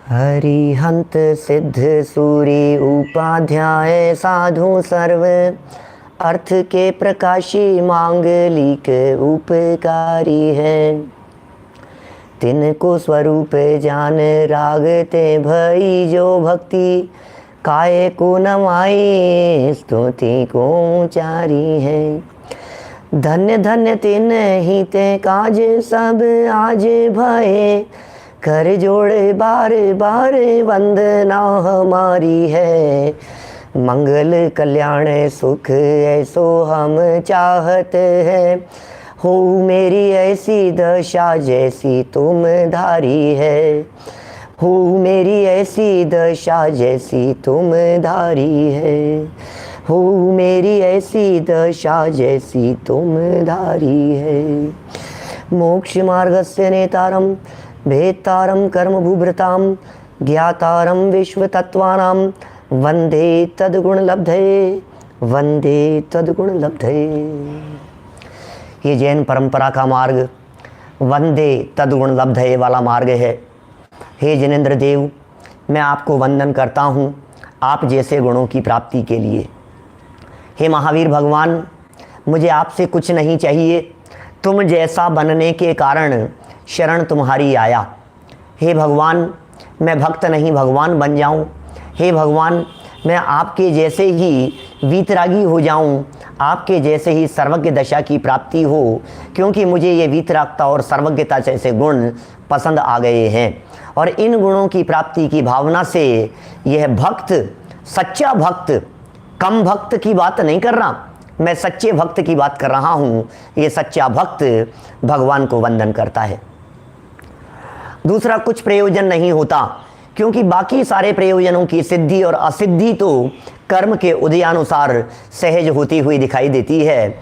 हरिहंत सिद्ध सूरी उपाध्याय साधु सर्व अर्थ के प्रकाशी मांगलिक उपकारी है। तिनको स्वरूप जान रागते भई जो भक्ति काय को नवाई स्तुति को उचारी है। धन्य धन्य तिन ही ते काज सब आज भये कर जोड़े बार बार वंदना हमारी है। मंगल कल्याण सुख ऐसो हम चाहत है। हो मेरी ऐसी दशा जैसी तुम धारी है। हो मेरी ऐसी दशा जैसी तुम धारी है। हो मेरी ऐसी दशा जैसी तुम धारी है। मोक्ष मार्गस्य नेतारम भेत्तारम कर्म भूभृताम ज्ञातारम विश्व तत्वानां वंदे तद्गुण लब्धये वंदे तद्गुण लब्धये। ये जैन परंपरा का मार्ग वंदे तद्गुण लब्धये वाला मार्ग है। हे जिनेंद्र देव, मैं आपको वंदन करता हूँ आप जैसे गुणों की प्राप्ति के लिए। हे महावीर भगवान, मुझे आपसे कुछ नहीं चाहिए, तुम जैसा बनने के कारण शरण तुम्हारी आया। हे भगवान, मैं भक्त नहीं भगवान बन जाऊं। हे भगवान, मैं आपके जैसे ही वीतरागी हो जाऊं, आपके जैसे ही सर्वज्ञ दशा की प्राप्ति हो, क्योंकि मुझे ये वीतरागता और सर्वज्ञता जैसे गुण पसंद आ गए हैं। और इन गुणों की प्राप्ति की भावना से यह भक्त, सच्चा भक्त, कम भक्त की बात नहीं कर रहा, मैं सच्चे भक्त की बात कर रहा हूँ। ये सच्चा भक्त भगवान को वंदन करता है। दूसरा कुछ प्रयोजन नहीं होता, क्योंकि बाकी सारे प्रयोजनों की सिद्धि और असिद्धि तो कर्म के उदयानुसार सहज होती हुई दिखाई देती है।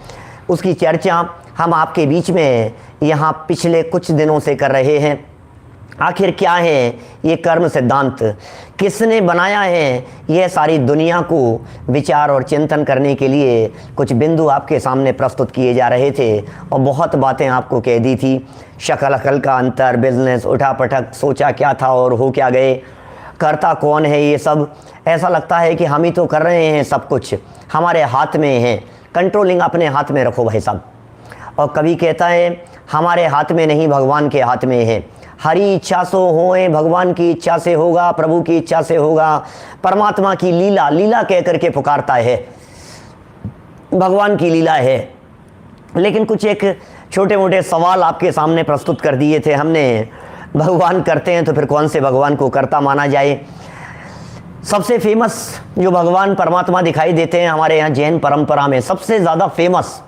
उसकी चर्चा हम आपके बीच में यहाँ पिछले कुछ दिनों से कर रहे हैं। आखिर क्या है ये कर्म सिद्धांत, किसने बनाया है, यह सारी दुनिया को विचार और चिंतन करने के लिए कुछ बिंदु आपके सामने प्रस्तुत किए जा रहे थे। और बहुत बातें आपको कह दी थी, शक्ल अकल का अंतर, बिजनेस, उठा पटक, सोचा क्या था और हो क्या गए, करता कौन है, ये सब ऐसा लगता है कि हम ही तो कर रहे हैं, सब कुछ हमारे हाथ में है। कंट्रोलिंग अपने हाथ में रखो भाई साहब। और कभी कहता है हमारे हाथ में नहीं, भगवान के हाथ में है। हरी इच्छा सो होए, भगवान की इच्छा से होगा, प्रभु की इच्छा से होगा। परमात्मा की लीला, लीला कह करके पुकारता है, भगवान की लीला है। लेकिन कुछ एक छोटे मोटे सवाल आपके सामने प्रस्तुत कर दिए थे हमने। भगवान करते हैं तो फिर कौन से भगवान को करता माना जाए। सबसे फेमस जो भगवान परमात्मा दिखाई देते हैं हमारे यहाँ जैन परंपरा में, सबसे ज़्यादा फेमस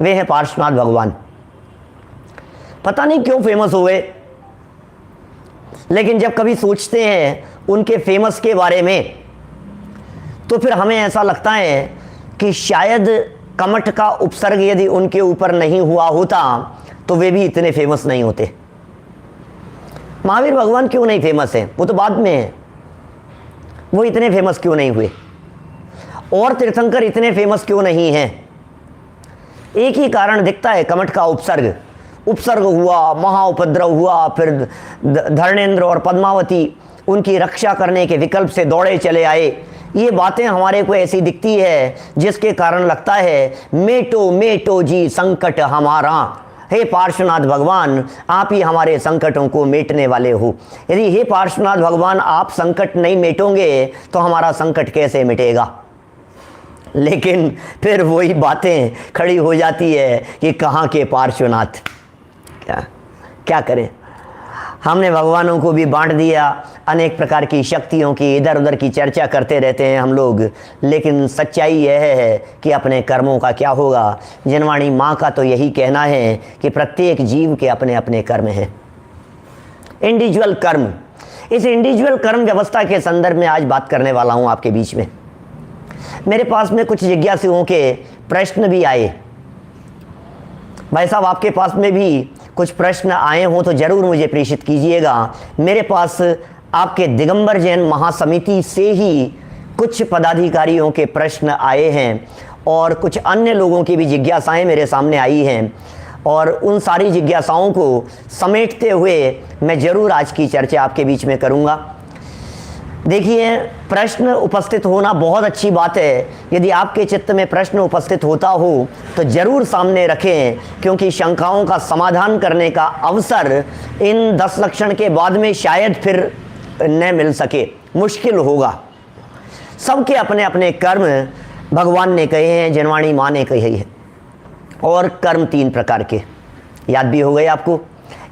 वे हैं पार्श्वनाथ भगवान। पता नहीं क्यों फेमस हुए, लेकिन जब कभी सोचते हैं उनके फेमस के बारे में तो फिर हमें ऐसा लगता है कि शायद कमठ का उपसर्ग यदि उनके ऊपर नहीं हुआ होता तो वे भी इतने फेमस नहीं होते। महावीर भगवान क्यों नहीं फेमस हैं, वो तो बाद में है, वो इतने फेमस क्यों नहीं हुए। और तीर्थंकर इतने फेमस क्यों नहीं हैं, एक ही कारण दिखता है, कमठ का उपसर्ग। उपसर्ग हुआ, महाउपद्रव हुआ, फिर धर्मेंद्र और पद्मावती उनकी रक्षा करने के विकल्प से दौड़े चले आए। ये बातें हमारे को ऐसी दिखती है जिसके कारण लगता है मेटो मेटो जी संकट हमारा। हे पार्श्वनाथ भगवान, आप ही हमारे संकटों को मेटने वाले हो। यदि हे पार्श्वनाथ भगवान आप संकट नहीं मेटोगे तो हमारा संकट कैसे मिटेगा। लेकिन फिर वही बातें खड़ी हो जाती है कि कहाँ के पार्श्वनाथ, क्या करें। हमने भगवानों को भी बांट दिया, अनेक प्रकार की शक्तियों की इधर उधर की चर्चा करते रहते हैं हम लोग। लेकिन सच्चाई यह है कि अपने कर्मों का क्या होगा। जिनवाणी माँ का तो यही कहना है कि प्रत्येक जीव के अपने अपने कर्म हैं, इंडिविजुअल कर्म। इस इंडिविजुअल कर्म व्यवस्था के संदर्भ में आज बात करने वाला हूँ आपके बीच में। मेरे पास में कुछ जिज्ञासुओं के प्रश्न भी आए। भाई साहब, आपके पास में भी कुछ प्रश्न आए हों तो ज़रूर मुझे प्रेषित कीजिएगा। मेरे पास आपके दिगंबर जैन महासमिति से ही कुछ पदाधिकारियों के प्रश्न आए हैं और कुछ अन्य लोगों की भी जिज्ञासाएं मेरे सामने आई हैं। और उन सारी जिज्ञासाओं को समेटते हुए मैं ज़रूर आज की चर्चा आपके बीच में करूँगा। देखिए, प्रश्न उपस्थित होना बहुत अच्छी बात है। यदि आपके चित्त में प्रश्न उपस्थित होता हो तो जरूर सामने रखें, क्योंकि शंकाओं का समाधान करने का अवसर इन 10 लक्षण के बाद में शायद फिर न मिल सके, मुश्किल होगा। सबके अपने अपने कर्म भगवान ने कहे हैं, जनवाणी माँ ने कही है। और कर्म 3 प्रकार के याद भी हो गए आपको।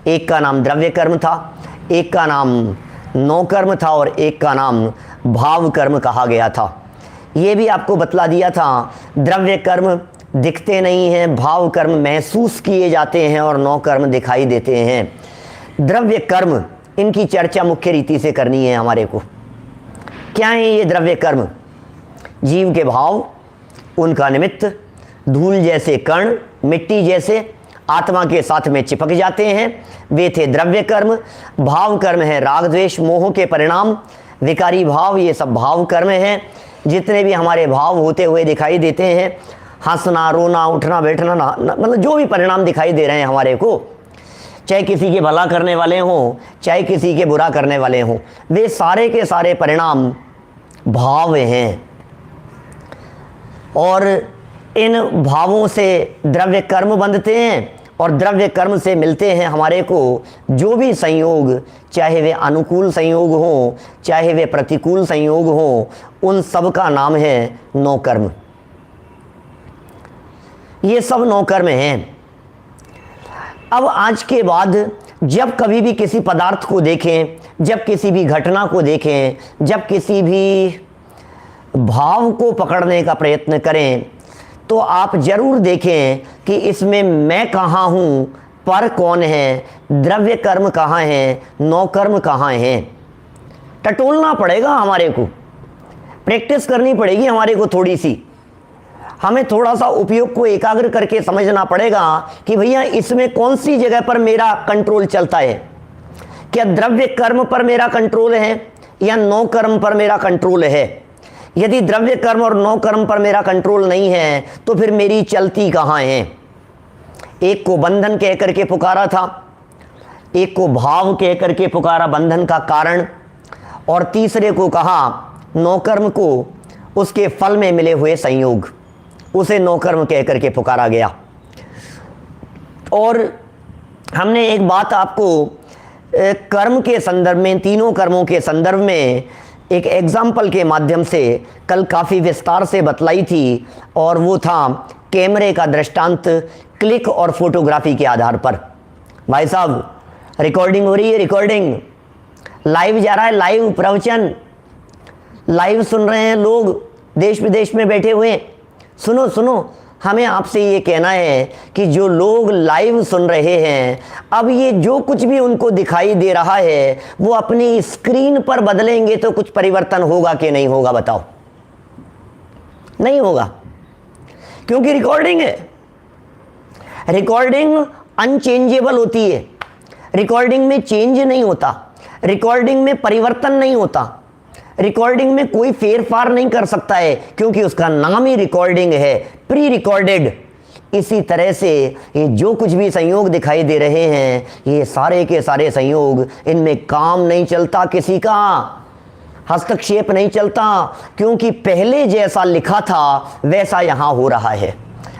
एक का नाम द्रव्य कर्म था, एक का नाम नौ कर्म था और एक का नाम भाव कर्म कहा गया था। ये भी आपको बतला दिया था, द्रव्य कर्म दिखते नहीं हैं, भाव कर्म महसूस किए जाते हैं और नौ कर्म दिखाई देते हैं। द्रव्य कर्म, इनकी चर्चा मुख्य रीति से करनी है हमारे को। क्या है ये द्रव्य कर्म? जीव के भाव, उनका निमित्त, धूल जैसे कण, मिट्टी जैसे आत्मा के साथ में चिपक जाते हैं, वे थे द्रव्य कर्म। भाव कर्म है राग द्वेष मोह के परिणाम, विकारी भाव, ये सब भाव कर्म हैं। जितने भी हमारे भाव होते हुए दिखाई देते हैं, हंसना, रोना, उठना बैठना, मतलब जो भी परिणाम दिखाई दे रहे हैं हमारे को, चाहे किसी के भला करने वाले हों, चाहे किसी के बुरा करने वाले हों, वे सारे के सारे परिणाम भाव हैं। और इन भावों से द्रव्य कर्म बंधते हैं और द्रव्य कर्म से मिलते हैं हमारे को जो भी संयोग, चाहे वे अनुकूल संयोग हों, चाहे वे प्रतिकूल संयोग हों, उन सब का नाम है नौ कर्म। ये सब नौ कर्म हैं। अब आज के बाद जब कभी भी किसी पदार्थ को देखें, जब किसी भी घटना को देखें, जब किसी भी भाव को पकड़ने का प्रयत्न करें, तो आप जरूर देखें कि इसमें मैं कहाँ हूँ, पर कौन है, द्रव्य कर्म कहाँ है, नौ कर्म कहाँ हैं। टटोलना पड़ेगा हमारे को, प्रैक्टिस करनी पड़ेगी हमारे को थोड़ी सी। हमें थोड़ा सा उपयोग को एकाग्र करके समझना पड़ेगा कि भैया इसमें कौन सी जगह पर मेरा कंट्रोल चलता है। क्या द्रव्य कर्म पर मेरा कंट्रोल है या नौ कर्म पर मेरा कंट्रोल है? यदि द्रव्य कर्म और नौ कर्म पर मेरा कंट्रोल नहीं है तो फिर मेरी चलती कहाँ है? एक को बंधन कह करके पुकारा था, एक को भाव कह करके पुकारा बंधन का कारण, और तीसरे को कहा नौ कर्म को उसके फल में मिले हुए संयोग, उसे नौ कर्म कह करके पुकारा गया। और हमने एक बात आपको कर्म के संदर्भ में, तीनों कर्मों के संदर्भ में एक एग्जाम्पल के माध्यम से कल काफ़ी विस्तार से बतलाई थी, और वो था कैमरे का दृष्टांत क्लिक और फोटोग्राफी के आधार पर। भाई साहब, रिकॉर्डिंग हो रही है, रिकॉर्डिंग लाइव जा रहा है, लाइव प्रवचन लाइव सुन रहे हैं लोग देश विदेश में बैठे हुए। सुनो सुनो, हमें आपसे ये कहना है कि जो लोग लाइव सुन रहे हैं, अब ये जो कुछ भी उनको दिखाई दे रहा है वो अपनी स्क्रीन पर बदलेंगे तो कुछ परिवर्तन होगा कि नहीं होगा? बताओ। नहीं होगा, क्योंकि रिकॉर्डिंग है। रिकॉर्डिंग अनचेंजेबल होती है, रिकॉर्डिंग में चेंज नहीं होता, रिकॉर्डिंग में परिवर्तन नहीं होता, रिकॉर्डिंग में कोई फेरफार नहीं कर सकता है, क्योंकि उसका नाम ही रिकॉर्डिंग है, प्री रिकॉर्डेड। इसी तरह से ये जो कुछ भी संयोग दिखाई दे रहे हैं, ये सारे के सारे संयोग, इनमें काम नहीं चलता, किसी का हस्तक्षेप नहीं चलता, क्योंकि पहले जैसा लिखा था वैसा यहाँ हो रहा है।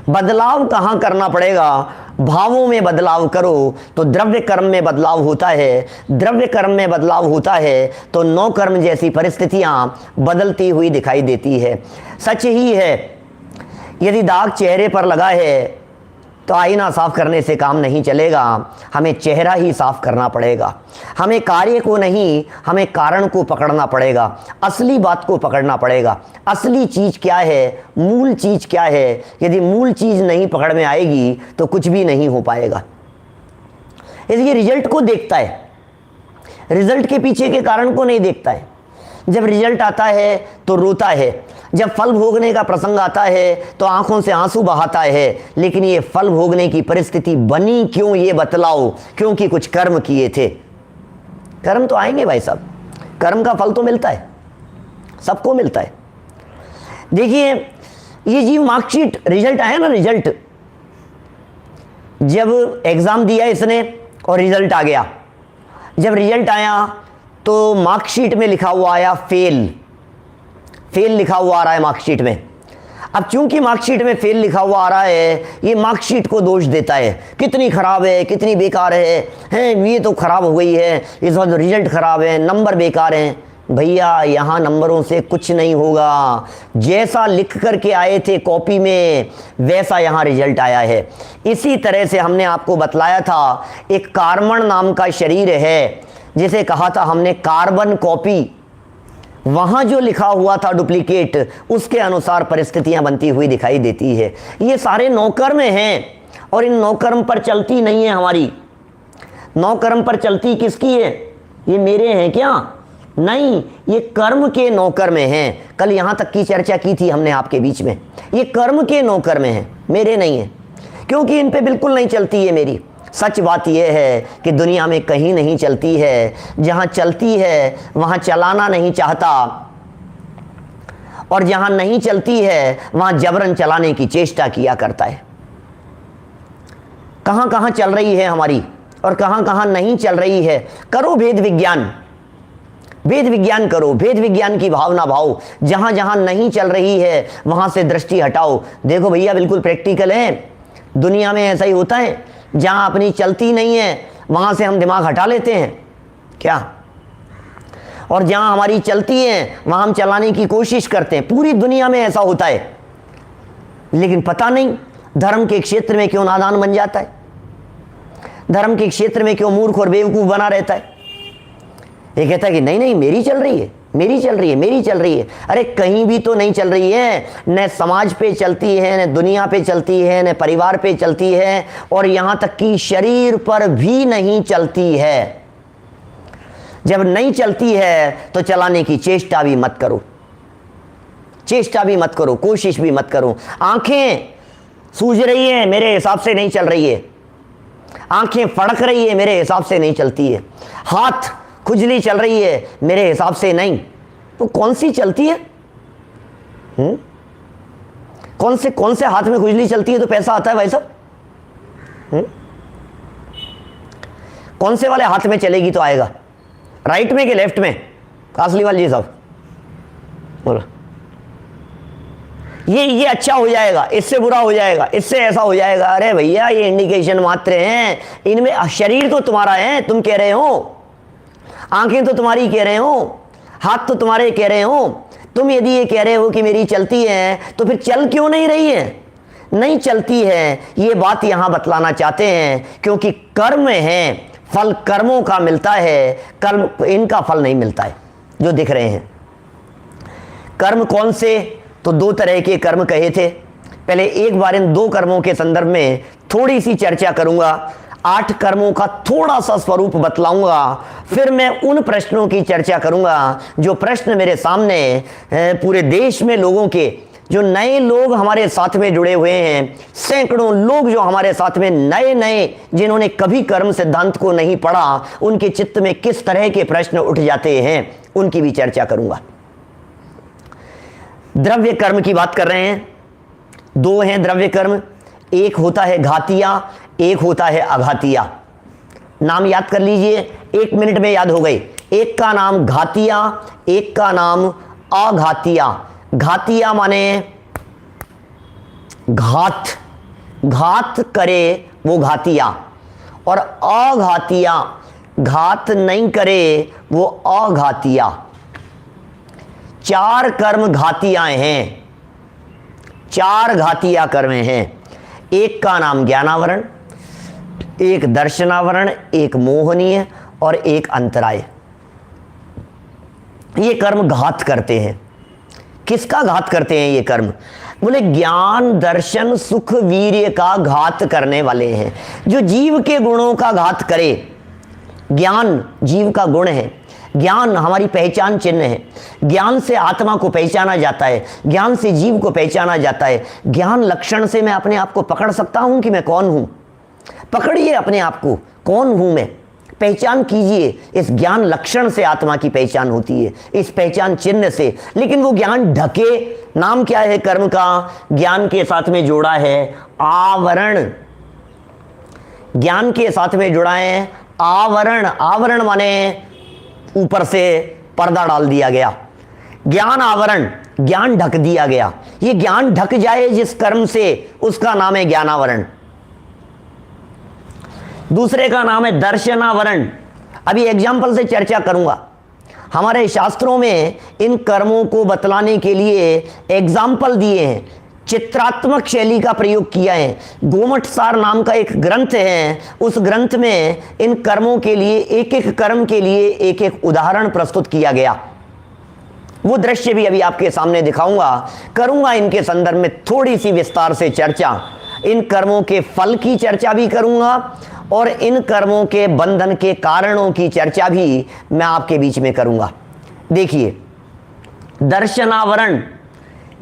बदलाव कहाँ करना पड़ेगा? भावों में बदलाव करो तो द्रव्य कर्म में बदलाव होता है, द्रव्य कर्म में बदलाव होता है तो नौ कर्म जैसी परिस्थितियां बदलती हुई दिखाई देती है। सच ही है, यदि दाग चेहरे पर लगा है तो आईना साफ करने से काम नहीं चलेगा, हमें चेहरा ही साफ करना पड़ेगा। हमें कार्य को नहीं, हमें कारण को पकड़ना पड़ेगा, असली बात को पकड़ना पड़ेगा। असली चीज़ क्या है, मूल चीज़ क्या है? यदि मूल चीज़ नहीं पकड़ में आएगी तो कुछ भी नहीं हो पाएगा। इसलिए रिजल्ट को देखता है, रिजल्ट के पीछे के कारण को नहीं देखता है। जब रिजल्ट आता है तो रोता है, जब फल भोगने का प्रसंग आता है तो आंखों से आंसू बहाता है। लेकिन ये फल भोगने की परिस्थिति बनी क्यों, ये बतलाओ। क्योंकि कुछ कर्म किए थे। कर्म तो आएंगे भाई साहब, कर्म का फल तो मिलता है, सबको मिलता है। देखिए, ये जीव मार्कशीट, रिजल्ट आया ना, रिजल्ट जब एग्ज़ाम दिया इसने और रिज़ल्ट आ गया, जब रिज़ल्ट आया तो मार्कशीट में लिखा हुआ आया फेल, फेल लिखा हुआ आ रहा है मार्कशीट में। अब चूंकि मार्कशीट में फेल लिखा हुआ आ रहा है, ये मार्कशीट को दोष देता है, कितनी खराब है, कितनी बेकार है, ये तो खराब हो गई है, इस बार रिजल्ट खराब है, नंबर बेकार हैं। भैया यहाँ नंबरों से कुछ नहीं होगा, जैसा लिख करके आए थे कॉपी में वैसा यहाँ रिजल्ट आया है। इसी तरह से हमने आपको बतलाया था, एक कार्बन नाम का शरीर है, जिसे कहा था हमने कार्बन कॉपी, वहाँ जो लिखा हुआ था डुप्लीकेट, उसके अनुसार परिस्थितियाँ बनती हुई दिखाई देती है। ये सारे नौकर्म हैं और इन नौकर्म पर चलती नहीं है हमारी। नौकर्म पर चलती किसकी है? ये मेरे हैं क्या? नहीं, ये कर्म के नौकर में हैं। कल यहाँ तक की चर्चा की थी हमने आपके बीच में। ये कर्म के नौकर में हैं, मेरे नहीं हैं, क्योंकि इन पे बिल्कुल नहीं चलती है मेरी। सच बात यह है कि दुनिया में कहीं नहीं चलती है, जहाँ चलती है वहाँ चलाना नहीं चाहता, और जहाँ नहीं चलती है वहाँ जबरन चलाने की चेष्टा किया करता है। कहाँ कहाँ चल रही है हमारी और कहाँ कहाँ नहीं चल रही है। करो भेद विज्ञान, भेद विज्ञान करो, भेद विज्ञान की भावना भाओ। जहाँ जहाँ नहीं चल रही है वहाँ से दृष्टि हटाओ। देखो भैया, बिल्कुल प्रैक्टिकल है, दुनिया में ऐसा ही होता है। जहाँ अपनी चलती नहीं है वहाँ से हम दिमाग हटा लेते हैं क्या, और जहाँ हमारी चलती है वहाँ हम चलाने की कोशिश करते हैं। पूरी दुनिया में ऐसा होता है, लेकिन पता नहीं धर्म के क्षेत्र में क्यों नादान बन जाता है, धर्म के क्षेत्र में क्यों मूर्ख और बेवकूफ़ बना रहता है। ये कहता है कि नहीं नहीं मेरी चल रही है, मेरी चल रही है, मेरी चल रही है। अरे कहीं भी तो नहीं चल रही है, न समाज पे चलती है, न दुनिया पे चलती है, न परिवार पे चलती है, और यहाँ तक कि शरीर पर भी नहीं चलती है। जब नहीं चलती है तो चलाने की चेष्टा भी मत करो, चेष्टा भी मत करो, कोशिश भी मत करो। आंखें सूज रही है, मेरे हिसाब से नहीं चल रही है। आंखें फड़क रही है, मेरे हिसाब से नहीं चलती है। हाथ खुजली चल रही है, मेरे हिसाब से नहीं। तो कौन सी चलती है? कौन से हाथ में खुजली चलती है तो पैसा आता है भाई साहब? कौन से वाले हाथ में चलेगी तो आएगा? राइट में कि लेफ्ट में? कासलीवाल जी साहब बोलो। ये अच्छा हो जाएगा, इससे बुरा हो जाएगा, इससे ऐसा हो जाएगा। अरे भैया, ये इंडिकेशन मात्र हैं, इनमें शरीर तो तुम्हारा है, तुम कह रहे हो, आंखें तो तुम्हारी कह रहे हो, हाथ तो तुम्हारे कह रहे हो। तुम यदि ये कह रहे हो कि मेरी चलती है, तो फिर चल क्यों नहीं रही है? नहीं चलती है, ये बात यहां बतलाना चाहते हैं, क्योंकि कर्म है, फल कर्मों का मिलता है, कर्म इनका फल नहीं मिलता है जो दिख रहे हैं। कर्म कौन से? तो दो तरह के कर्म कहे थे। पहले एक बार इन दो कर्मों के संदर्भ में थोड़ी सी चर्चा करूंगा, 8 कर्मों का थोड़ा सा स्वरूप बतलाऊंगा, फिर मैं उन प्रश्नों की चर्चा करूंगा जो प्रश्न मेरे सामने पूरे देश में लोगों के, जो नए लोग हमारे साथ में जुड़े हुए हैं, सैकड़ों लोग जो हमारे साथ में नए जिन्होंने कभी कर्म सिद्धांत को नहीं पढ़ा, उनके चित्त में किस तरह के प्रश्न उठ जाते हैं, उनकी भी चर्चा करूंगा। द्रव्य कर्म की बात कर रहे हैं। 2 हैं द्रव्य कर्म, एक होता है घातिया, एक होता है अघातिया। नाम याद कर लीजिए, 1 मिनट में याद हो गई। एक का नाम घातिया, एक का नाम अघातिया। घातिया माने घात, घात करे वो घातिया, और अघातिया घात नहीं करे वो अघातिया। 4 कर्म घातियां हैं, 4 घातिया कर्म हैं। एक का नाम ज्ञानावरण, एक दर्शनावरण, एक मोहनीय और एक अंतराय। ये कर्म घात करते हैं। किसका घात करते हैं ये कर्म? बोले ज्ञान दर्शन सुख वीर्य का घात करने वाले हैं। जो जीव के गुणों का घात करे, ज्ञान जीव का गुण है, ज्ञान हमारी पहचान चिन्ह है। ज्ञान से आत्मा को पहचाना जाता है, ज्ञान से जीव को पहचाना जाता है। ज्ञान लक्षण से मैं अपने आप को पकड़ सकता हूं कि मैं कौन हूं। पकड़िए अपने आप को, कौन हूं मैं, पहचान कीजिए। इस ज्ञान लक्षण से आत्मा की पहचान होती है, इस पहचान चिन्ह से। लेकिन वो ज्ञान ढके, नाम क्या है कर्म का? ज्ञान के साथ में जोड़ा है आवरण, ज्ञान के साथ में जुड़ा है आवरण। आवरण माने ऊपर से पर्दा डाल दिया गया, ज्ञान आवरण, ज्ञान ढक दिया गया। ये ज्ञान ढक जाए जिस कर्म से, उसका नाम है ज्ञानावरण। दूसरे का नाम है दर्शनावरण। अभी एग्जाम्पल से चर्चा करूंगा। हमारे शास्त्रों में इन कर्मों को बतलाने के लिए एग्जाम्पल दिए हैं, चित्रात्मक शैली का प्रयोग किया है। गोमठ सार नाम का एक ग्रंथ है, उस ग्रंथ में इन कर्मों के लिए, एक एक कर्म के लिए एक एक उदाहरण प्रस्तुत किया गया। वो दृश्य भी अभी आपके सामने दिखाऊंगा, करूंगा इनके संदर्भ में थोड़ी सी विस्तार से चर्चा। इन कर्मों के फल की चर्चा भी करूंगा और इन कर्मों के बंधन के कारणों की चर्चा भी मैं आपके बीच में करूंगा। देखिए, दर्शनावरण,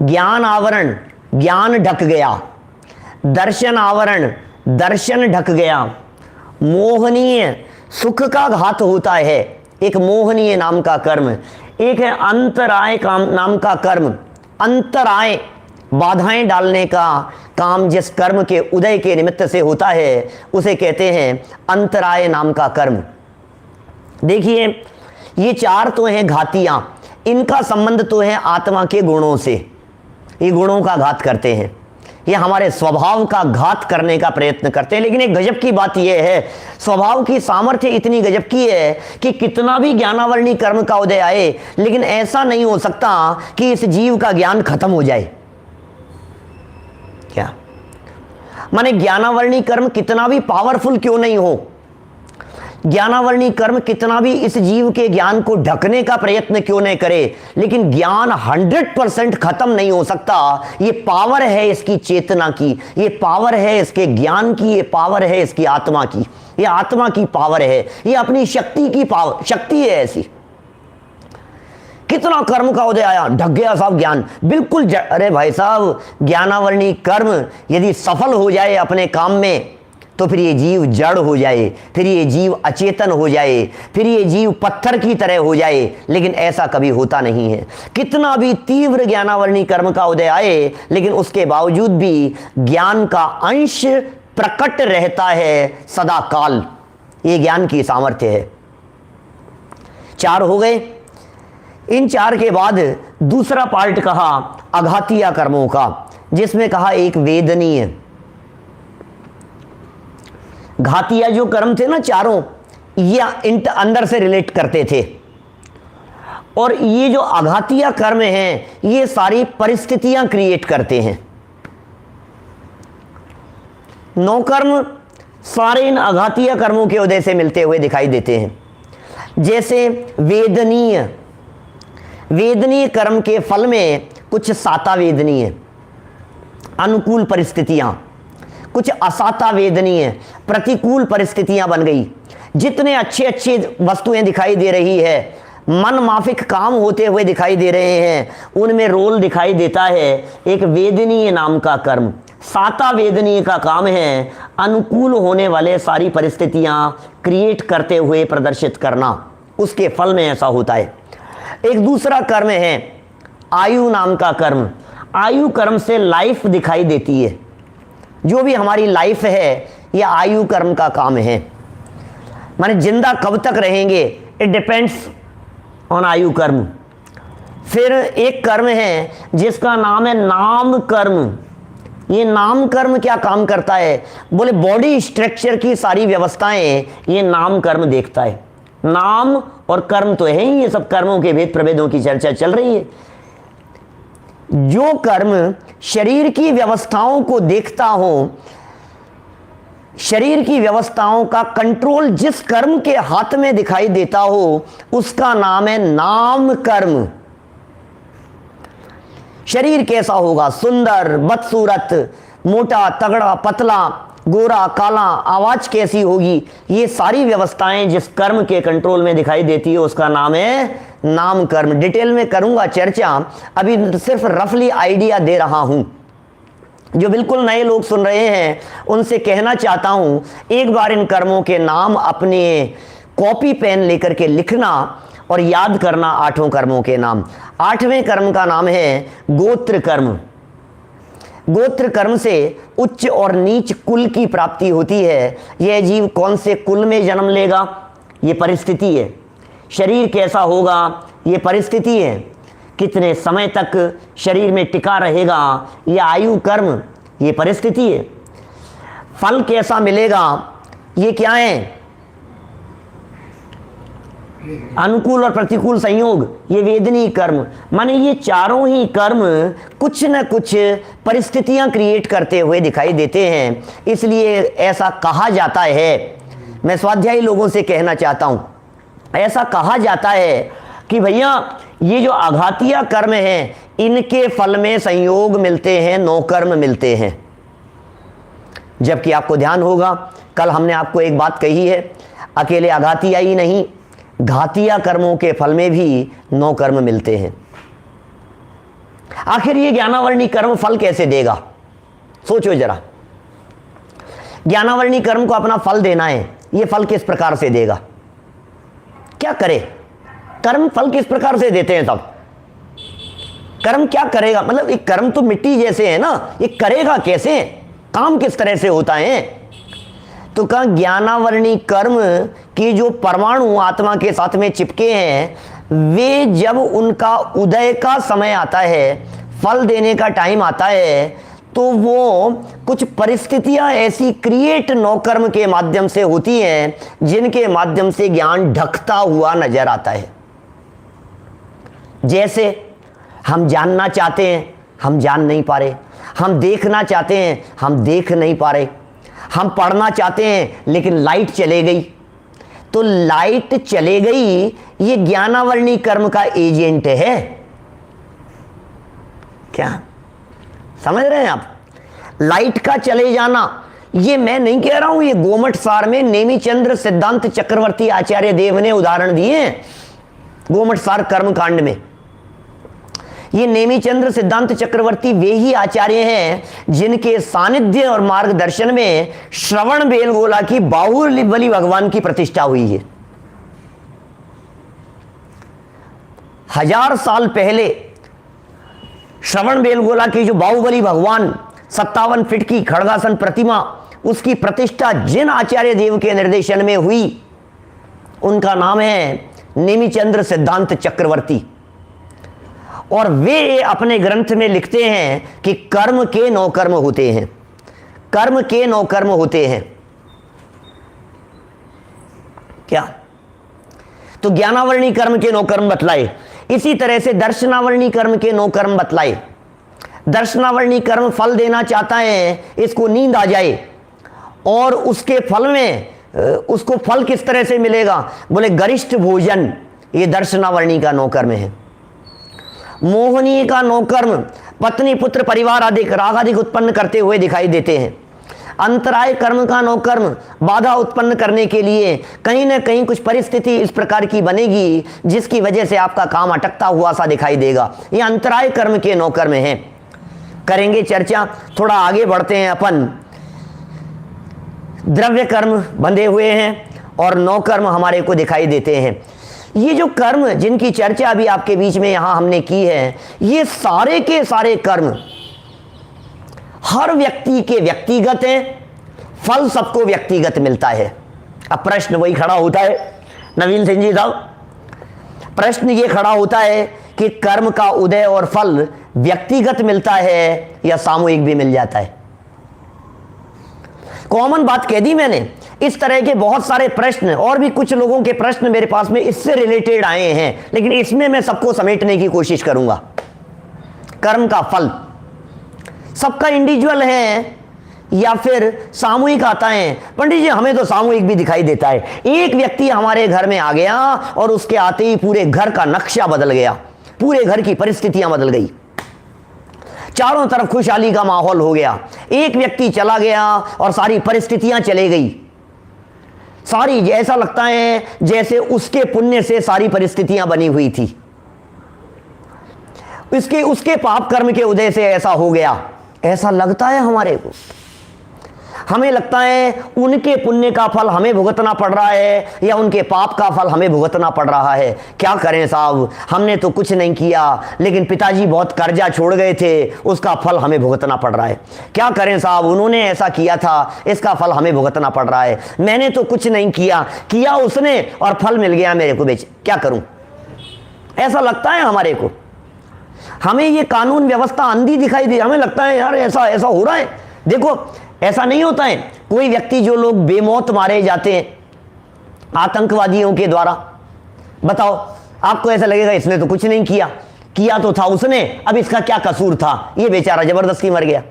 ज्ञान आवरण, ज्ञान ढक गया। दर्शन आवरण, दर्शन ढक गया। मोहनीय, सुख का घात होता है, एक मोहनीय नाम का कर्म। एक है अंतराय नाम का कर्म। अंतराय, बाधाएं डालने का काम जिस कर्म के उदय के निमित्त से होता है, उसे कहते हैं अंतराय नाम का कर्म। देखिए, ये चार तो हैं घातियां, इनका संबंध तो है आत्मा के गुणों से। ये गुणों का घात करते हैं, ये हमारे स्वभाव का घात करने का प्रयत्न करते हैं। लेकिन एक गजब की बात यह है, स्वभाव की सामर्थ्य इतनी गजब की है कि कितना भी ज्ञानावरणी कर्म का उदय आए, लेकिन ऐसा नहीं हो सकता कि इस जीव का ज्ञान खत्म हो जाए। क्या माने, ज्ञानावरणी कर्म कितना भी पावरफुल क्यों नहीं हो, ज्ञानावरणी कर्म कितना भी इस जीव के ज्ञान को ढकने का प्रयत्न क्यों नहीं करे, लेकिन ज्ञान 100% खत्म नहीं हो सकता। ये पावर है इसकी चेतना की, ये पावर है इसके ज्ञान की, ये पावर है इसकी आत्मा की, ये आत्मा की पावर है, ये अपनी शक्ति की पावर, शक्ति है ऐसी। कितना कर्म का उदय आया, ढक गया साहब ज्ञान, बिल्कुल अरे भाई साहब, ज्ञानावरणी कर्म यदि सफल हो जाए अपने काम में, तो फिर ये जीव जड़ हो जाए, फिर ये जीव अचेतन हो जाए, फिर ये जीव पत्थर की तरह हो जाए। लेकिन ऐसा कभी होता नहीं है। कितना भी तीव्र ज्ञानावरणी कर्म का उदय आए, लेकिन उसके बावजूद भी ज्ञान का अंश प्रकट रहता है सदा काल। ये ज्ञान की सामर्थ्य है। चार हो गए। इन चार के बाद दूसरा पार्ट कहा अघातीय कर्मों का, जिसमें कहा एक वेदनीय। घातिया जो कर्म थे ना चारों, ये अंदर से रिलेट करते थे, और ये जो आघातीय कर्म हैं, ये सारी परिस्थितियां क्रिएट करते हैं। 9 कर्म सारे इन आघातीय कर्मों के उदय से मिलते हुए दिखाई देते हैं। जैसे वेदनीय, वेदनीय कर्म के फल में कुछ साता वेदनीय, अनुकूल परिस्थितियां, कुछ असाता वेदनीय, प्रतिकूल परिस्थितियां बन गई। जितने अच्छे अच्छे वस्तुएं दिखाई दे रही है, मन माफिक काम होते हुए दिखाई दे रहे हैं, उनमें रोल दिखाई देता है एक वेदनीय नाम का कर्म। साता वेदनीय का काम है अनुकूल होने वाले सारी परिस्थितियां क्रिएट करते हुए प्रदर्शित करना, उसके फल में ऐसा होता है। एक दूसरा कर्म है आयु नाम का कर्म। आयु कर्म से लाइफ दिखाई देती है। जो भी हमारी लाइफ है, यह आयु कर्म का काम है। माने जिंदा कब तक रहेंगे, इट डिपेंड्स ऑन आयु कर्म। फिर एक कर्म है जिसका नाम है नाम कर्म। ये नाम कर्म क्या काम करता है, बोले बॉडी स्ट्रक्चर की सारी व्यवस्थाएं ये नाम कर्म देखता है। नाम और कर्म तो है ही, ये सब कर्मों के भेद प्रभेदों की चर्चा चल रही है। जो कर्म शरीर की व्यवस्थाओं को देखता हो, शरीर की व्यवस्थाओं का कंट्रोल जिस कर्म के हाथ में दिखाई देता हो, उसका नाम है नाम कर्म। शरीर कैसा होगा, सुंदर, बदसूरत, मोटा, तगड़ा, पतला, गोरा, काला, आवाज कैसी होगी, ये सारी व्यवस्थाएं जिस कर्म के कंट्रोल में दिखाई देती है, उसका नाम है नाम कर्म। डिटेल में करूंगा चर्चा, अभी सिर्फ रफली आइडिया दे रहा हूं। जो बिल्कुल नए लोग सुन रहे हैं उनसे कहना चाहता हूं, एक बार इन कर्मों के नाम अपने कॉपी पेन लेकर के लिखना और याद करना 8 कर्मों के नाम। 8वें कर्म का नाम है गोत्र कर्म। गोत्र कर्म से उच्च और नीच कुल की प्राप्ति होती है। यह जीव कौन से कुल में जन्म लेगा, यह परिस्थिति है। शरीर कैसा होगा ये परिस्थिति है, कितने समय तक शरीर में टिका रहेगा ये आयु कर्म ये परिस्थिति है, फल कैसा मिलेगा ये क्या है, अनुकूल और प्रतिकूल संयोग ये वेदनीय कर्म। माने ये चारों ही कर्म कुछ न कुछ परिस्थितियां क्रिएट करते हुए दिखाई देते हैं। इसलिए ऐसा कहा जाता है, मैं स्वाध्यायी लोगों से कहना चाहता हूं, ऐसा कहा जाता है कि भैया ये जो आघातीय कर्म हैं इनके फल में संयोग मिलते हैं, 9 कर्म मिलते हैं। जबकि आपको ध्यान होगा कल हमने आपको एक बात कही है, अकेले आघातीय ही नहीं घातीय कर्मों के फल में भी 9 कर्म मिलते हैं। आखिर ये ज्ञानावर्णी कर्म फल कैसे देगा? सोचो जरा, ज्ञानावर्णी कर्म को अपना फल देना है, ये फल किस प्रकार से देगा? क्या करे? कर्म फल किस प्रकार से देते हैं? तब कर्म क्या करेगा? मतलब एक कर्म तो मिट्टी जैसे है ना, ये करेगा कैसे, काम किस तरह से होता है? तो कहा ज्ञानावर्णी कर्म की जो परमाणु आत्मा के साथ में चिपके हैं वे जब उनका उदय का समय आता है, फल देने का टाइम आता है, तो वो कुछ परिस्थितियां ऐसी क्रिएट 9 कर्म के माध्यम से होती हैं जिनके माध्यम से ज्ञान ढकता हुआ नजर आता है। जैसे हम जानना चाहते हैं, हम जान नहीं पा रहे, हम देखना चाहते हैं, हम देख नहीं पा रहे, हम पढ़ना चाहते हैं लेकिन लाइट चले गई। तो लाइट चले गई ये ज्ञानावर्णी कर्म का एजेंट है। क्या समझ रहे हैं आप? लाइट का चले जाना, ये मैं नहीं कह रहा हूं, ये गोमट सार में नेमिचंद्र सिद्धांत चक्रवर्ती आचार्य देव ने उदाहरण दिए हैं। गोमट सार कर्म कांड में ये नेमिचंद्र सिद्धांत चक्रवर्ती वे ही आचार्य हैं जिनके सानिध्य और मार्गदर्शन में श्रवण बेलगोला की बाहुबली भगवान की प्रतिष्ठा हुई है। 1000 साल पहले श्रवण बेलगोला की जो बाहुबली भगवान 57 फीट की खड़गासन प्रतिमा, उसकी प्रतिष्ठा जिन आचार्य देव के निर्देशन में हुई उनका नाम है नेमिचंद्र सिद्धांत चक्रवर्ती। और वे अपने ग्रंथ में लिखते हैं कि कर्म के 9 कर्म होते हैं, कर्म के 9 कर्म होते हैं। क्या? तो ज्ञानावर्णी कर्म के 9 कर्म बतलाए, इसी तरह से दर्शनावर्णी कर्म के 9 कर्म बतलाए। दर्शनावर्णी कर्म फल देना चाहता है, इसको नींद आ जाए और उसके फल में उसको फल किस तरह से मिलेगा? बोले गरिष्ठ भोजन, ये दर्शनावर्णी का 9 कर्म है। मोहनीय का 9 कर्म पत्नी पुत्र परिवार आदि राग आदि उत्पन्न करते हुए दिखाई देते हैं। अंतराय कर्म का 9 कर्म बाधा उत्पन्न करने के लिए कहीं ना कहीं कुछ परिस्थिति इस प्रकार की बनेगी जिसकी वजह से आपका काम अटकता हुआ सा दिखाई देगा। ये अंतराय कर्म के 9 कर्म हैं। करेंगे चर्चा, थोड़ा आगे बढ़ते हैं अपन। द्रव्य कर्म बंधे हुए हैं और 9 कर्म हमारे को दिखाई देते हैं। ये जो कर्म जिनकी चर्चा अभी आपके बीच में यहां हमने की है, ये सारे के सारे कर्म हर व्यक्ति के व्यक्तिगत हैं, फल सबको व्यक्तिगत मिलता है। अब प्रश्न वही खड़ा होता है नवीन सिंह जी साहब, प्रश्न ये खड़ा होता है कि कर्म का उदय और फल व्यक्तिगत मिलता है या सामूहिक भी मिल जाता है? कॉमन बात कह दी मैंने। इस तरह के बहुत सारे प्रश्न और भी कुछ लोगों के प्रश्न मेरे पास में इससे रिलेटेड आए हैं, लेकिन इसमें मैं सबको समेटने की कोशिश करूंगा। कर्म का फल सबका इंडिविजुअल है या फिर सामूहिक आता है? पंडित जी हमें तो सामूहिक भी दिखाई देता है। एक व्यक्ति हमारे घर में आ गया और उसके आते ही पूरे घर का नक्शा बदल गया, पूरे घर की परिस्थितियां बदल गई, चारों तरफ खुशहाली का माहौल हो गया। एक व्यक्ति चला गया और सारी परिस्थितियां चले गई, सारी ऐसा लगता है जैसे उसके पुण्य से सारी परिस्थितियां बनी हुई थी, उसके पाप कर्म के उदय से ऐसा हो गया, ऐसा लगता है हमारे को। हमें लगता है उनके पुण्य का फल हमें भुगतना पड़ रहा है या उनके पाप का फल हमें भुगतना पड़ रहा है। क्या करें साहब, हमने तो कुछ नहीं किया, लेकिन पिताजी बहुत कर्जा छोड़ गए थे, उसका फल हमें भुगतना पड़ रहा है। क्या करें साहब, उन्होंने ऐसा किया था, इसका फल हमें भुगतना पड़ रहा है। मैंने तो कुछ नहीं किया उसने और फल मिल गया मेरे को, बेच क्या करूं, ऐसा लगता है हमारे को। हमें ये कानून व्यवस्था अंधी दिखाई दे, हमें लगता है यार ऐसा ऐसा हो रहा है। देखो ऐसा नहीं होता है। कोई व्यक्ति, जो लोग बेमौत मारे जाते हैं आतंकवादियों के द्वारा, बताओ आपको ऐसा लगेगा इसने तो कुछ नहीं किया तो था उसने, अब इसका क्या कसूर था, ये बेचारा जबरदस्ती मर गया।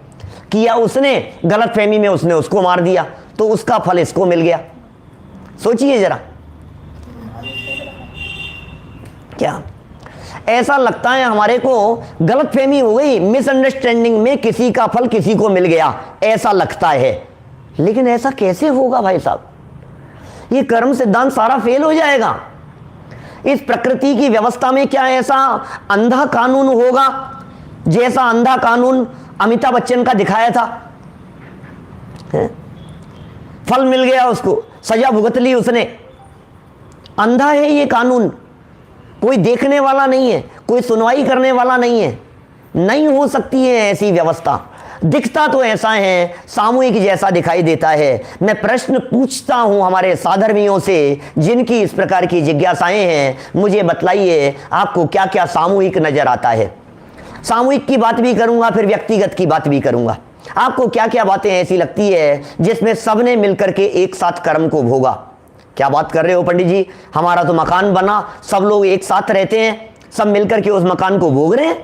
किया उसने, गलतफहमी में उसने उसको मार दिया, तो उसका फल इसको मिल गया। सोचिए जरा, क्या ऐसा लगता है हमारे को गलतफहमी हो गई, मिसअंडरस्टैंडिंग में किसी का फल किसी को मिल गया, ऐसा लगता है। लेकिन ऐसा कैसे होगा भाई साहब, ये कर्म सिद्धांत सारा फेल हो जाएगा। इस प्रकृति की व्यवस्था में क्या ऐसा अंधा कानून होगा जैसा अंधा कानून अमिताभ बच्चन का दिखाया था? फल मिल गया उसको, सजा भुगत ली उसने। अंधा है ये कानून, कोई देखने वाला नहीं है, कोई सुनवाई करने वाला नहीं है। नहीं हो सकती है ऐसी व्यवस्था। दिखता तो ऐसा है, सामूहिक जैसा दिखाई देता है। मैं प्रश्न पूछता हूं हमारे साधर्मियों से जिनकी इस प्रकार की जिज्ञासाएं हैं, मुझे बतलाइए आपको क्या क्या सामूहिक नजर आता है। सामूहिक की बात भी करूंगा, फिर व्यक्तिगत की बात भी करूंगा। आपको क्या क्या बातें ऐसी लगती है जिसमें सबने मिलकर के एक साथ कर्म को भोगा? क्या बात कर रहे हो पंडित जी, हमारा तो मकान बना, सब लोग एक साथ रहते हैं, सब मिलकर के उस मकान को भोग रहे हैं,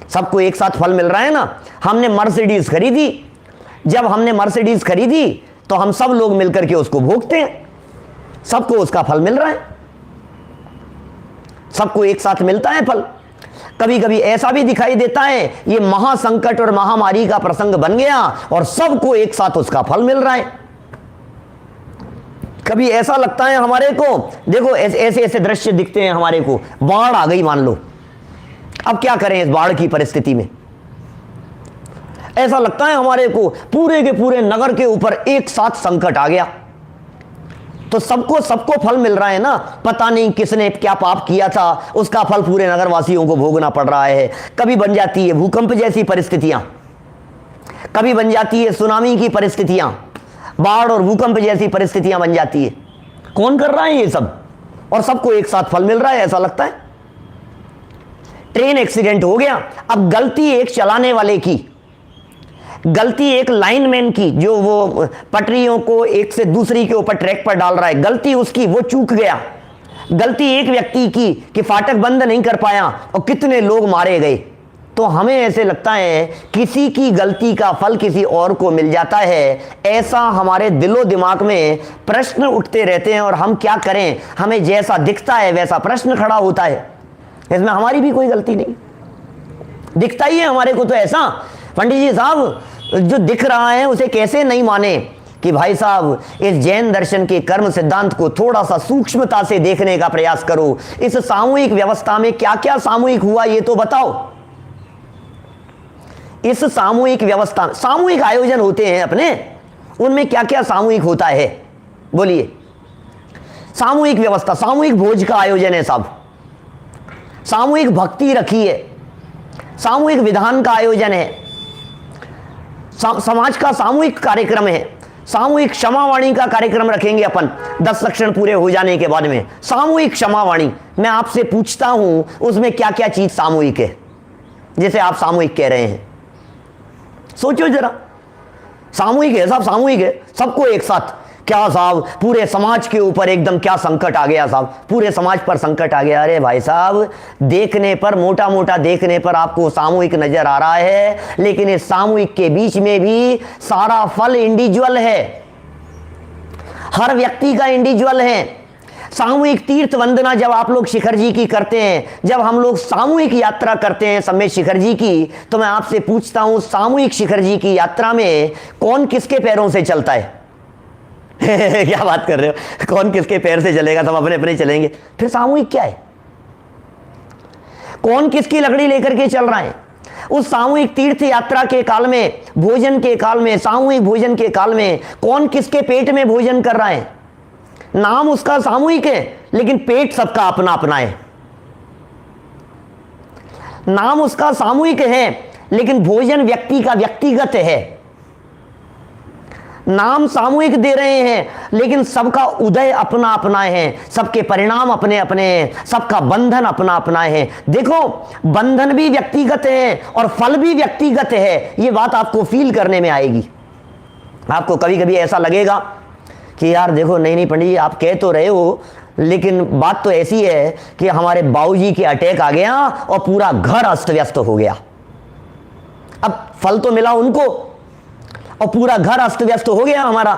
सबको एक साथ फल मिल रहा है ना। हमने मर्सिडीज खरीदी, जब हमने मर्सिडीज खरीदी तो हम सब लोग मिलकर के उसको भोगते हैं, सबको उसका फल मिल रहा है, सबको एक साथ मिलता है फल। कभी कभी ऐसा भी दिखाई देता है ये महासंकट और महामारी का प्रसंग बन गया और सबको एक साथ उसका फल मिल रहा है। कभी ऐसा लगता है हमारे को, देखो ऐसे ऐसे दृश्य दिखते हैं हमारे को, बाढ़ आ गई मान लो, अब क्या करें इस बाढ़ की परिस्थिति में? ऐसा लगता है हमारे को पूरे के पूरे नगर के ऊपर एक साथ संकट आ गया, तो सबको फल मिल रहा है ना। पता नहीं किसने क्या पाप किया था, उसका फल पूरे नगरवासियों को भोगना पड़ रहा है। कभी बन जाती है भूकंप जैसी परिस्थितियां, कभी बन जाती है सुनामी की परिस्थितियां, बाढ़ और भूकंप जैसी परिस्थितियां बन जाती है। कौन कर रहा है ये सब? और सबको एक साथ फल मिल रहा है, ऐसा लगता है। ट्रेन एक्सीडेंट हो गया, अब गलती एक चलाने वाले की, गलती एक लाइनमैन की, जो वो पटरियों को एक से दूसरी के ऊपर ट्रैक पर डाल रहा है, गलती उसकी, वो चूक गया। गलती एक व्यक्ति की कि फाटक बंद नहीं कर पाया और कितने लोग मारे गए। तो हमें ऐसे लगता है किसी की गलती का फल किसी और को मिल जाता है, ऐसा हमारे दिलो दिमाग में प्रश्न उठते रहते हैं। और हम क्या करें, हमें जैसा दिखता है वैसा प्रश्न खड़ा होता है, इसमें हमारी भी कोई गलती नहीं, दिखता ही है हमारे को तो ऐसा। पंडित जी साहब, जो दिख रहा है उसे कैसे नहीं माने कि भाई साहब इस जैन दर्शन के कर्म सिद्धांत को थोड़ा सा सूक्ष्मता से देखने का प्रयास करो। इस सामूहिक व्यवस्था में क्या क्या सामूहिक हुआ ये तो बताओ। इस सामूहिक व्यवस्था, सामूहिक आयोजन होते हैं अपने, उनमें क्या क्या सामूहिक होता है बोलिए? सामूहिक व्यवस्था, सामूहिक भोज का आयोजन है साहब, सामूहिक भक्ति रखी है, सामूहिक विधान का आयोजन है, समाज का सामूहिक कार्यक्रम है, सामूहिक क्षमावाणी का कार्यक्रम रखेंगे अपन 10 लक्षण पूरे हो जाने के बाद में। सामूहिक क्षमावाणी, मैं आपसे पूछता हूं उसमें क्या क्या चीज सामूहिक है जिसे आप सामूहिक कह रहे हैं? सोचो जरा, सामूहिक है साहब, सामूहिक है, सबको एक साथ। क्या साहब, पूरे समाज के ऊपर एकदम क्या संकट आ गया साहब, पूरे समाज पर संकट आ गया। अरे भाई साहब, देखने पर, मोटा मोटा देखने पर आपको सामूहिक नजर आ रहा है, लेकिन इस सामूहिक के बीच में भी सारा फल इंडिविजुअल है, हर व्यक्ति का इंडिविजुअल है। सामूहिक तीर्थ वंदना जब आप लोग शिखर जी की करते हैं, जब हम लोग सामूहिक यात्रा करते हैं समेत शिखर जी की, तो मैं आपसे पूछता हूं सामूहिक शिखर जी की यात्रा में कौन किसके पैरों से चलता है? क्या बात कर रहे हो, कौन किसके पैर से चलेगा? सब अपने अपने चलेंगे, फिर सामूहिक क्या है? कौन किसकी लकड़ी लेकर के चल रहा है? उस सामूहिक तीर्थ यात्रा के काल में, भोजन के काल में, सामूहिक भोजन के काल में कौन किसके पेट में भोजन कर रहा है? नाम उसका सामूहिक है लेकिन पेट सबका अपना अपना है। नाम उसका सामूहिक है लेकिन भोजन व्यक्ति का व्यक्तिगत है। नाम सामूहिक दे रहे हैं लेकिन सबका उदय अपना अपना है, सबके परिणाम अपने अपने हैं, सबका बंधन अपना अपना है। देखो, बंधन भी व्यक्तिगत है और फल भी व्यक्तिगत है। ये बात आपको फील करने में आएगी। आपको कभी कभी ऐसा लगेगा कि यार देखो, नहीं पंडित जी, आप कह तो रहे हो लेकिन बात तो ऐसी है कि हमारे बाबूजी के अटैक आ गया और पूरा घर अस्त व्यस्त हो गया। अब फल तो मिला उनको और पूरा घर अस्त व्यस्त हो गया हमारा,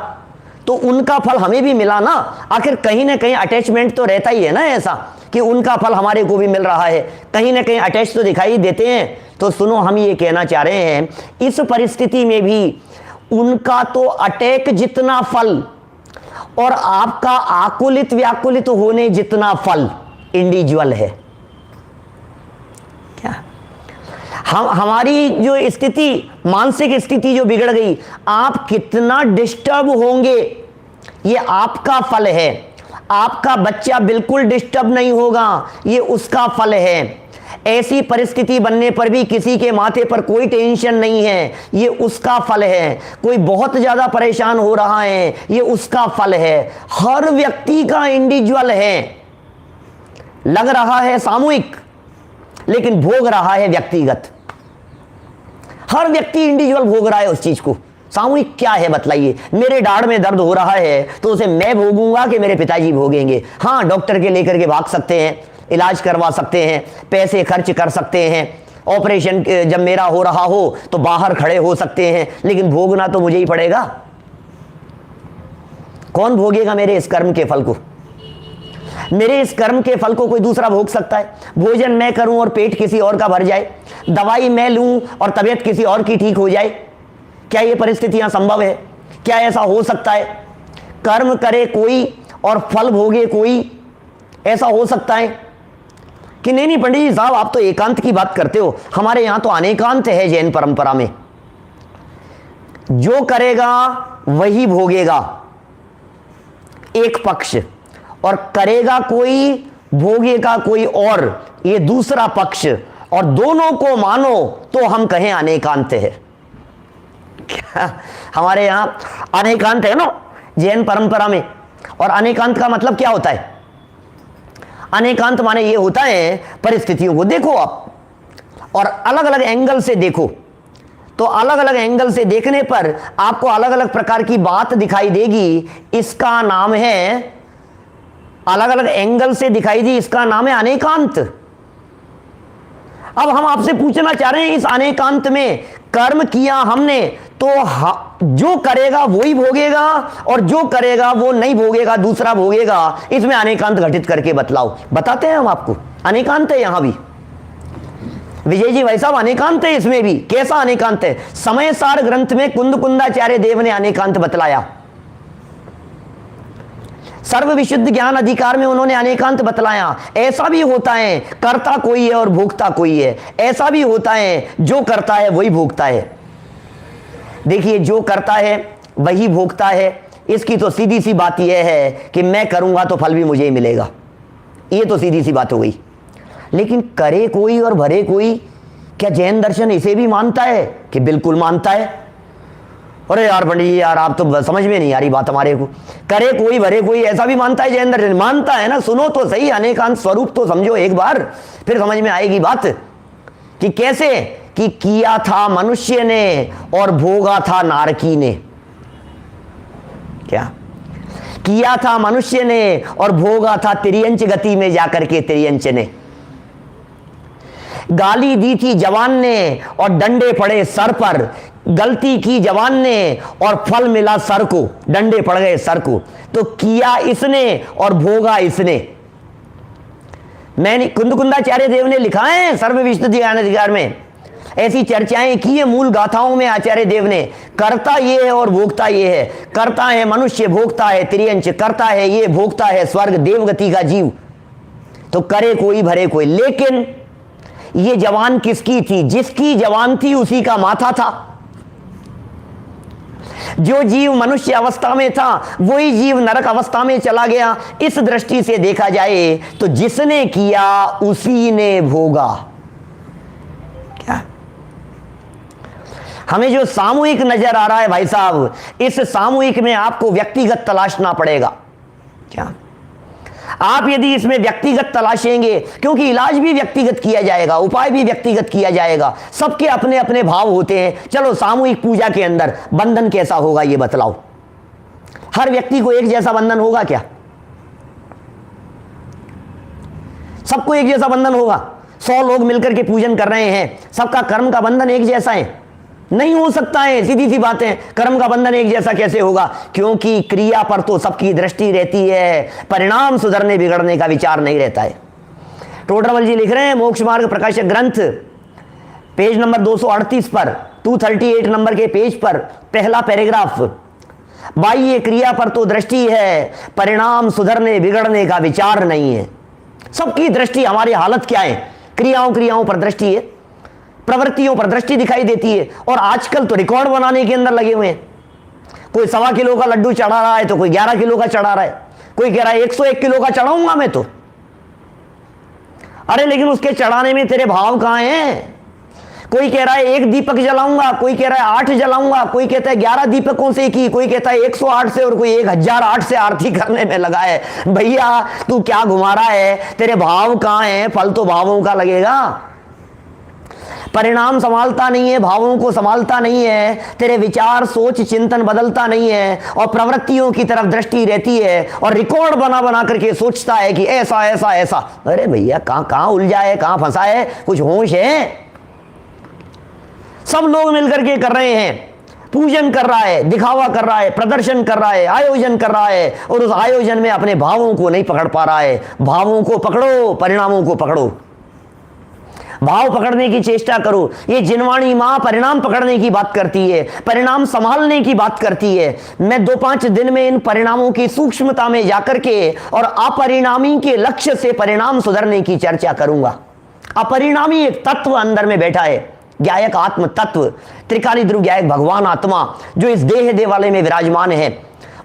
तो उनका फल हमें भी मिला ना। आखिर कहीं ना कहीं अटैचमेंट तो रहता ही है ना, ऐसा कि उनका फल हमारे को भी मिल रहा है, कहीं ना कहीं अटैच तो दिखाई देते हैं। तो सुनो, हम ये कहना चाह रहे हैं, इस परिस्थिति में भी उनका तो अटैक जितना फल और आपका आकुलित व्याकुलित होने जितना फल इंडिविजुअल है। क्या हमारी जो स्थिति, मानसिक स्थिति जो बिगड़ गई, आप कितना डिस्टर्ब होंगे ये आपका फल है। आपका बच्चा बिल्कुल डिस्टर्ब नहीं होगा, ये उसका फल है। ऐसी परिस्थिति बनने पर भी किसी के माथे पर कोई टेंशन नहीं है, ये उसका फल है। कोई बहुत ज्यादा परेशान हो रहा है, ये उसका फल है। हर व्यक्ति का इंडिविजुअल है। लग रहा है सामूहिक लेकिन भोग रहा है व्यक्तिगत। हर व्यक्ति इंडिविजुअल भोग रहा है उस चीज को। सामूहिक क्या है बतलाइए? मेरे दाढ़ में दर्द हो रहा है तो उसे मैं भोगूंगा कि मेरे पिताजी भोगेंगे? हाँ, डॉक्टर के लेकर के भाग सकते हैं, इलाज करवा सकते हैं, पैसे खर्च कर सकते हैं, ऑपरेशन जब मेरा हो रहा हो तो बाहर खड़े हो सकते हैं, लेकिन भोगना तो मुझे ही पड़ेगा। कौन भोगेगा मेरे इस कर्म के फल को? मेरे इस कर्म के फल को कोई दूसरा भोग सकता है? भोजन मैं करूं और पेट किसी और का भर जाए, दवाई मैं लूं और तबीयत किसी और की ठीक हो जाए, क्या ये परिस्थितियां संभव है? क्या ऐसा हो सकता है? कर्म करे कोई और फल भोगे कोई, ऐसा हो सकता है कि नहीं? पंडित जी साहब, आप तो एकांत की बात करते हो, हमारे यहां तो अनेकांत है जैन परंपरा में। जो करेगा वही भोगेगा, एक पक्ष, और करेगा कोई भोगेगा कोई और, ये दूसरा पक्ष, और दोनों को मानो तो हम कहें अनेकांत है। क्या हमारे यहां अनेकांत है ना जैन परंपरा में? और अनेकांत का मतलब क्या होता है? अनेकांत माने ये होता है, परिस्थितियों को देखो आप और अलग अलग एंगल से देखो, तो अलग अलग एंगल से देखने पर आपको अलग अलग प्रकार की बात दिखाई देगी। इसका नाम है, अलग अलग एंगल से दिखाई दी, इसका नाम है अनेकांत। अब हम आपसे पूछना चाह रहे हैं, इस अनेकांत में कर्म किया हमने तो जो करेगा वही भोगेगा और जो करेगा वो नहीं भोगेगा, दूसरा भोगेगा। इसमें अनेकांत घटित करके बतलाओ। बताते हैं हम आपको, अनेकांत है यहां भी। विजय जी भाई साहब, अनेकांत है इसमें भी। कैसा अनेकांत है? समय सार ग्रंथ में कुंदकुंदाचार्य देव ने अनेकांत बतलाया। सर्व विशुद्ध ज्ञान अधिकार में उन्होंने अनेकांत बतलाया। ऐसा भी होता है करता कोई है और भोगता कोई है। ऐसा भी होता है जो करता है वही भोगता है। देखिए, जो करता है वही भोगता है, इसकी तो सीधी सी बात यह है कि मैं करूंगा तो फल भी मुझे ही मिलेगा। ये तो सीधी सी बात हो गई। लेकिन करे कोई और भरे कोई, क्या जैन दर्शन इसे भी मानता है? कि बिल्कुल मानता है। अरे यार पंडित जी, यार आप तो समझ में नहीं आ रही बात हमारे को। करे कोई भरे कोई, ऐसा भी मानता है जैन दर्शन? मानता है ना। सुनो तो सही, अनेकांत स्वरूप तो समझो एक बार, फिर समझ में आएगी बात कि कैसे। कि किया था मनुष्य ने और भोगा था नारकी ने। क्या किया था मनुष्य ने और भोगा था तिर्यंच गति में जाकर के तिर्यंच ने। गाली दी थी जवान ने और डंडे पड़े सर पर। गलती की जवान ने और फल मिला सर को, डंडे पड़ गए सर को। तो किया इसने और भोगा इसने। मैंने कुंदकुंदाचार्य देव ने लिखा है सर्व विशुद्ध ज्ञान अधिकार में, ऐसी चर्चाएं की है मूल गाथाओं में आचार्य देव ने। करता ये है और भोगता ये है। करता है मनुष्य, भोगता है तिर्यंच। करता है ये, भोगता है स्वर्ग देवगति का जीव। तो करे कोई भरे कोई। लेकिन ये जवान किसकी थी? जिसकी जवान थी उसी का माथा था। जो जीव मनुष्य अवस्था में था वही जीव नरक अवस्था में चला गया। इस दृष्टि से देखा जाए तो जिसने किया उसी ने भोगा। क्या हमें जो सामूहिक नजर आ रहा है भाई साहब, इस सामूहिक में आपको व्यक्तिगत तलाशना पड़ेगा। क्या आप यदि इसमें व्यक्तिगत तलाशेंगे, क्योंकि इलाज भी व्यक्तिगत किया जाएगा, उपाय भी व्यक्तिगत किया जाएगा, सबके अपने अपने भाव होते हैं। चलो सामूहिक पूजा के अंदर बंधन कैसा होगा ये बतलाओ। हर व्यक्ति को एक जैसा बंधन होगा क्या? सबको एक जैसा बंधन होगा? 100 लोग मिलकर के पूजन कर रहे हैं, सबका कर्म का बंधन एक जैसा है? नहीं हो सकता है। सीधी सी बात है, कर्म का बंधन एक जैसा कैसे होगा? क्योंकि क्रिया पर तो सबकी दृष्टि रहती है, परिणाम सुधरने बिगड़ने का विचार नहीं रहता है। टोडरमल जी लिख रहे हैं मोक्ष मार्ग प्रकाशक ग्रंथ पेज नंबर 238 पर, 238 नंबर के पेज पर पहला पैराग्राफ, बाह्य क्रिया पर तो दृष्टि है, परिणाम सुधरने बिगड़ने का विचार नहीं है। सबकी दृष्टि, हमारी हालत क्या है? क्रियाओं पर दृष्टि है, प्रवृत्तियों पर दृष्टि दिखाई देती है। और आजकल तो रिकॉर्ड बनाने के अंदर लगे हुए हैं। कोई 1.25 किलो का लड्डू चढ़ा रहा है तो कोई 11 किलो का चढ़ा रहा है, कोई कह रहा है 101 किलो का चढ़ाऊंगा मैं तो। अरे लेकिन उसके चढ़ाने में तेरे भाव कहां हैं? कोई कह रहा है 1 दीपक जलाऊंगा, कोई कह रहा है 8 जलाऊंगा, कोई कहता है 11 दीपकों से की, कोई कहता है 108 से, और कोई 1008 से आरती करने में लगा है। भैया तू क्या घुमा रहा है? तेरे भाव कहां है? फल तो भावों का लगेगा। परिणाम संभालता नहीं है, भावों को संभालता नहीं है, तेरे विचार सोच चिंतन बदलता नहीं है, और प्रवृत्तियों की तरफ दृष्टि रहती है, और रिकॉर्ड बना बना करके सोचता है कि ऐसा ऐसा ऐसा। अरे भैया कहां उलझा है, कहां फंसा है? कुछ होश है? सब लोग मिलकर के कर रहे हैं, पूजन कर रहा है, दिखावा कर रहा है, प्रदर्शन कर रहा है, आयोजन कर रहा है, और उस आयोजन में अपने भावों को नहीं पकड़ पा रहा है। भावों को पकड़ो, परिणामों को पकड़ो। भाव पकड़ने की चेष्टा करो। ये जिनवाणी मां परिणाम पकड़ने की बात करती है, परिणाम संभालने की बात करती है। मैं 2-5 दिन में इन परिणामों की सूक्ष्मता में जाकर के और अपरिणामी के लक्ष्य से परिणाम सुधरने की चर्चा करूंगा। अपरिणामी एक तत्व अंदर में बैठा है, ज्ञायक आत्म तत्व, त्रिकाली ध्रुव ज्ञायक भगवान आत्मा जो इस देह देवालय में विराजमान है।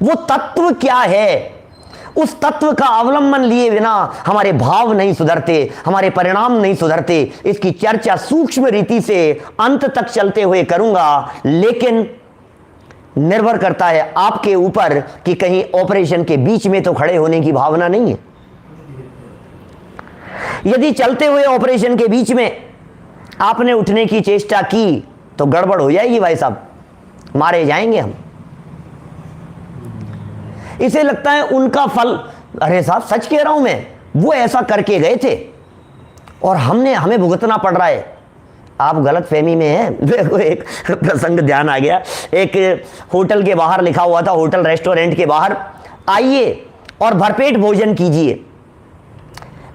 वो तत्व क्या है? उस तत्व का अवलंबन लिए बिना हमारे भाव नहीं सुधरते, हमारे परिणाम नहीं सुधरते। इसकी चर्चा सूक्ष्म रीति से अंत तक चलते हुए करूंगा, लेकिन निर्भर करता है आपके ऊपर कि कहीं ऑपरेशन के बीच में तो खड़े होने की भावना नहीं है। यदि चलते हुए ऑपरेशन के बीच में आपने उठने की चेष्टा की तो गड़बड़ हो जाएगी भाई साहब, मारे जाएंगे हम। इसे लगता है उनका फल, अरे साहब सच कह रहा हूं मैं, वो ऐसा करके गए थे और हमें भुगतना पड़ रहा है। आप गलत फहमी में हैं। देखो एक प्रसंग ध्यान आ गया। एक होटल के बाहर लिखा हुआ था, होटल रेस्टोरेंट के बाहर, आइए और भरपेट भोजन कीजिए,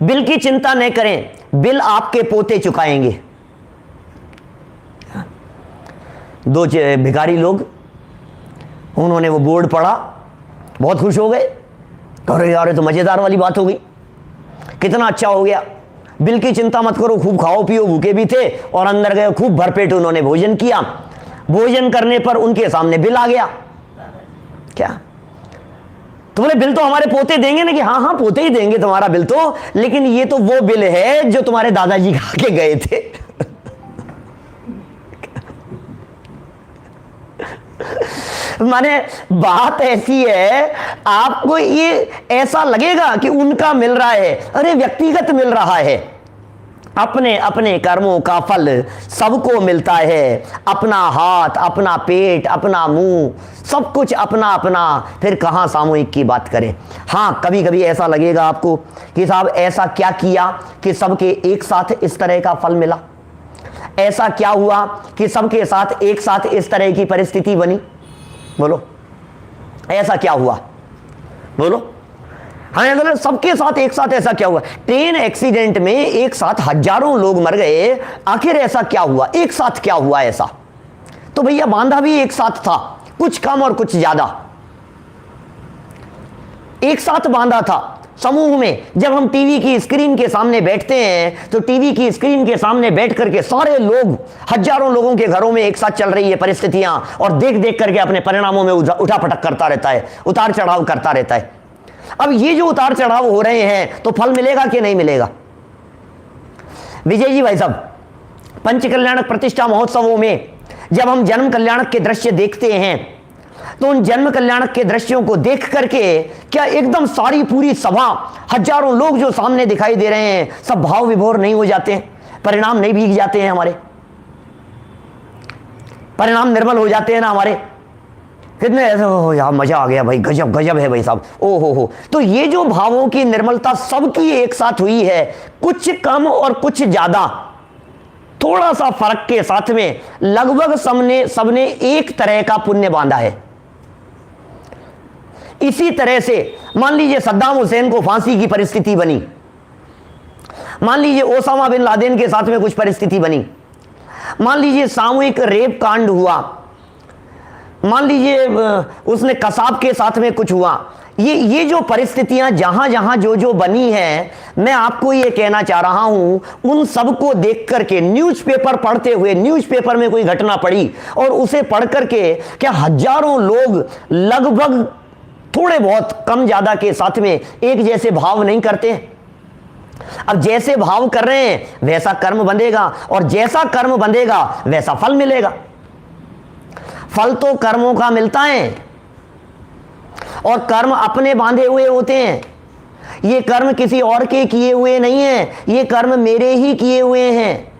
बिल की चिंता न करें, बिल आपके पोते चुकाएंगे। 2 भिखारी लोग, उन्होंने वो बोर्ड पढ़ा, बहुत खुश हो गए। अरे यार तो मजेदार वाली बात हो गई, कितना अच्छा हो गया, बिल की चिंता मत करो, खूब खाओ पियो, भूखे भी थे। और अंदर गए, खूब भरपेट उन्होंने भोजन किया। भोजन करने पर उनके सामने बिल आ गया। क्या? तो बोले बिल तो हमारे पोते देंगे ना? कि हाँ हाँ पोते ही देंगे तुम्हारा बिल तो, लेकिन ये तो वो बिल है जो तुम्हारे दादाजी खा के गए थे। माने बात ऐसी है, आपको ये ऐसा लगेगा कि उनका मिल रहा है, अरे व्यक्तिगत मिल रहा है। अपने अपने कर्मों का फल सबको मिलता है, अपना हाथ, अपना पेट, अपना मुंह, सब कुछ अपना अपना। फिर कहां सामूहिक की बात करें। हाँ कभी कभी ऐसा लगेगा आपको कि साहब ऐसा क्या किया कि सबके एक साथ इस तरह का फल मिला, ऐसा क्या हुआ कि सबके साथ एक साथ इस तरह की परिस्थिति बनी। बोलो ऐसा क्या हुआ? बोलो हाँ, सबके साथ एक साथ ऐसा क्या हुआ? ट्रेन एक्सीडेंट में एक साथ हजारों लोग मर गए, आखिर ऐसा क्या हुआ? एक साथ क्या हुआ ऐसा? तो भैया बांधा भी एक साथ था, कुछ कम और कुछ ज्यादा, एक साथ बांधा था। समूह में जब हम टीवी की स्क्रीन के सामने बैठते हैं तो टीवी की स्क्रीन के सामने बैठ करके सारे लोग, हजारों लोगों के घरों में एक साथ चल रही है परिस्थितियां, और देख देख करके अपने परिणामों में उठापटक करता रहता है, उतार चढ़ाव करता रहता है। अब ये जो उतार चढ़ाव हो रहे हैं तो फल मिलेगा कि नहीं मिलेगा? विजय जी भाई साहब, पंच कल्याणक प्रतिष्ठा महोत्सवों में जब हम जन्म कल्याणक के दृश्य देखते हैं तो उन जन्म कल्याणक के दृश्यों को देख करके क्या एकदम सारी पूरी सभा, हजारों लोग जो सामने दिखाई दे रहे हैं, सब भाव विभोर नहीं हो जाते हैं? परिणाम नहीं भीग जाते हैं हमारे? परिणाम निर्मल हो जाते हैं ना हमारे? कितने ऐसे हो यार, मजा आ गया भाई, गजब गजब है भाई साहब, ओ हो। तो ये जो भावों की निर्मलता सबकी एक साथ हुई है, कुछ कम और कुछ ज्यादा, थोड़ा सा फर्क के साथ में लगभग सबने एक तरह का पुण्य बांधा है। इसी तरह से मान लीजिए सद्दाम हुसैन को फांसी की परिस्थिति बनी, मान लीजिए ओसामा बिन लादेन के साथ में कुछ परिस्थिति बनी, मान लीजिए सामूहिक रेप कांड हुआ, मान लीजिए उसने कसाब के साथ में कुछ हुआ, ये जो परिस्थितियां जहां जहां जो बनी है, मैं आपको ये कहना चाह रहा हूं, उन सबको देख करके न्यूज़पेपर पढ़ते हुए, न्यूज़पेपर में कोई घटना पड़ी और उसे पढ़ करके क्या हजारों लोग लगभग थोड़े बहुत कम ज्यादा के साथ में एक जैसे भाव नहीं करते? अब जैसे भाव कर रहे हैं वैसा कर्म बंधेगा, और जैसा कर्म बंधेगा वैसा फल मिलेगा। फल तो कर्मों का मिलता है, और कर्म अपने बांधे हुए होते हैं। ये कर्म किसी और के किए हुए नहीं है, ये कर्म मेरे ही किए हुए हैं।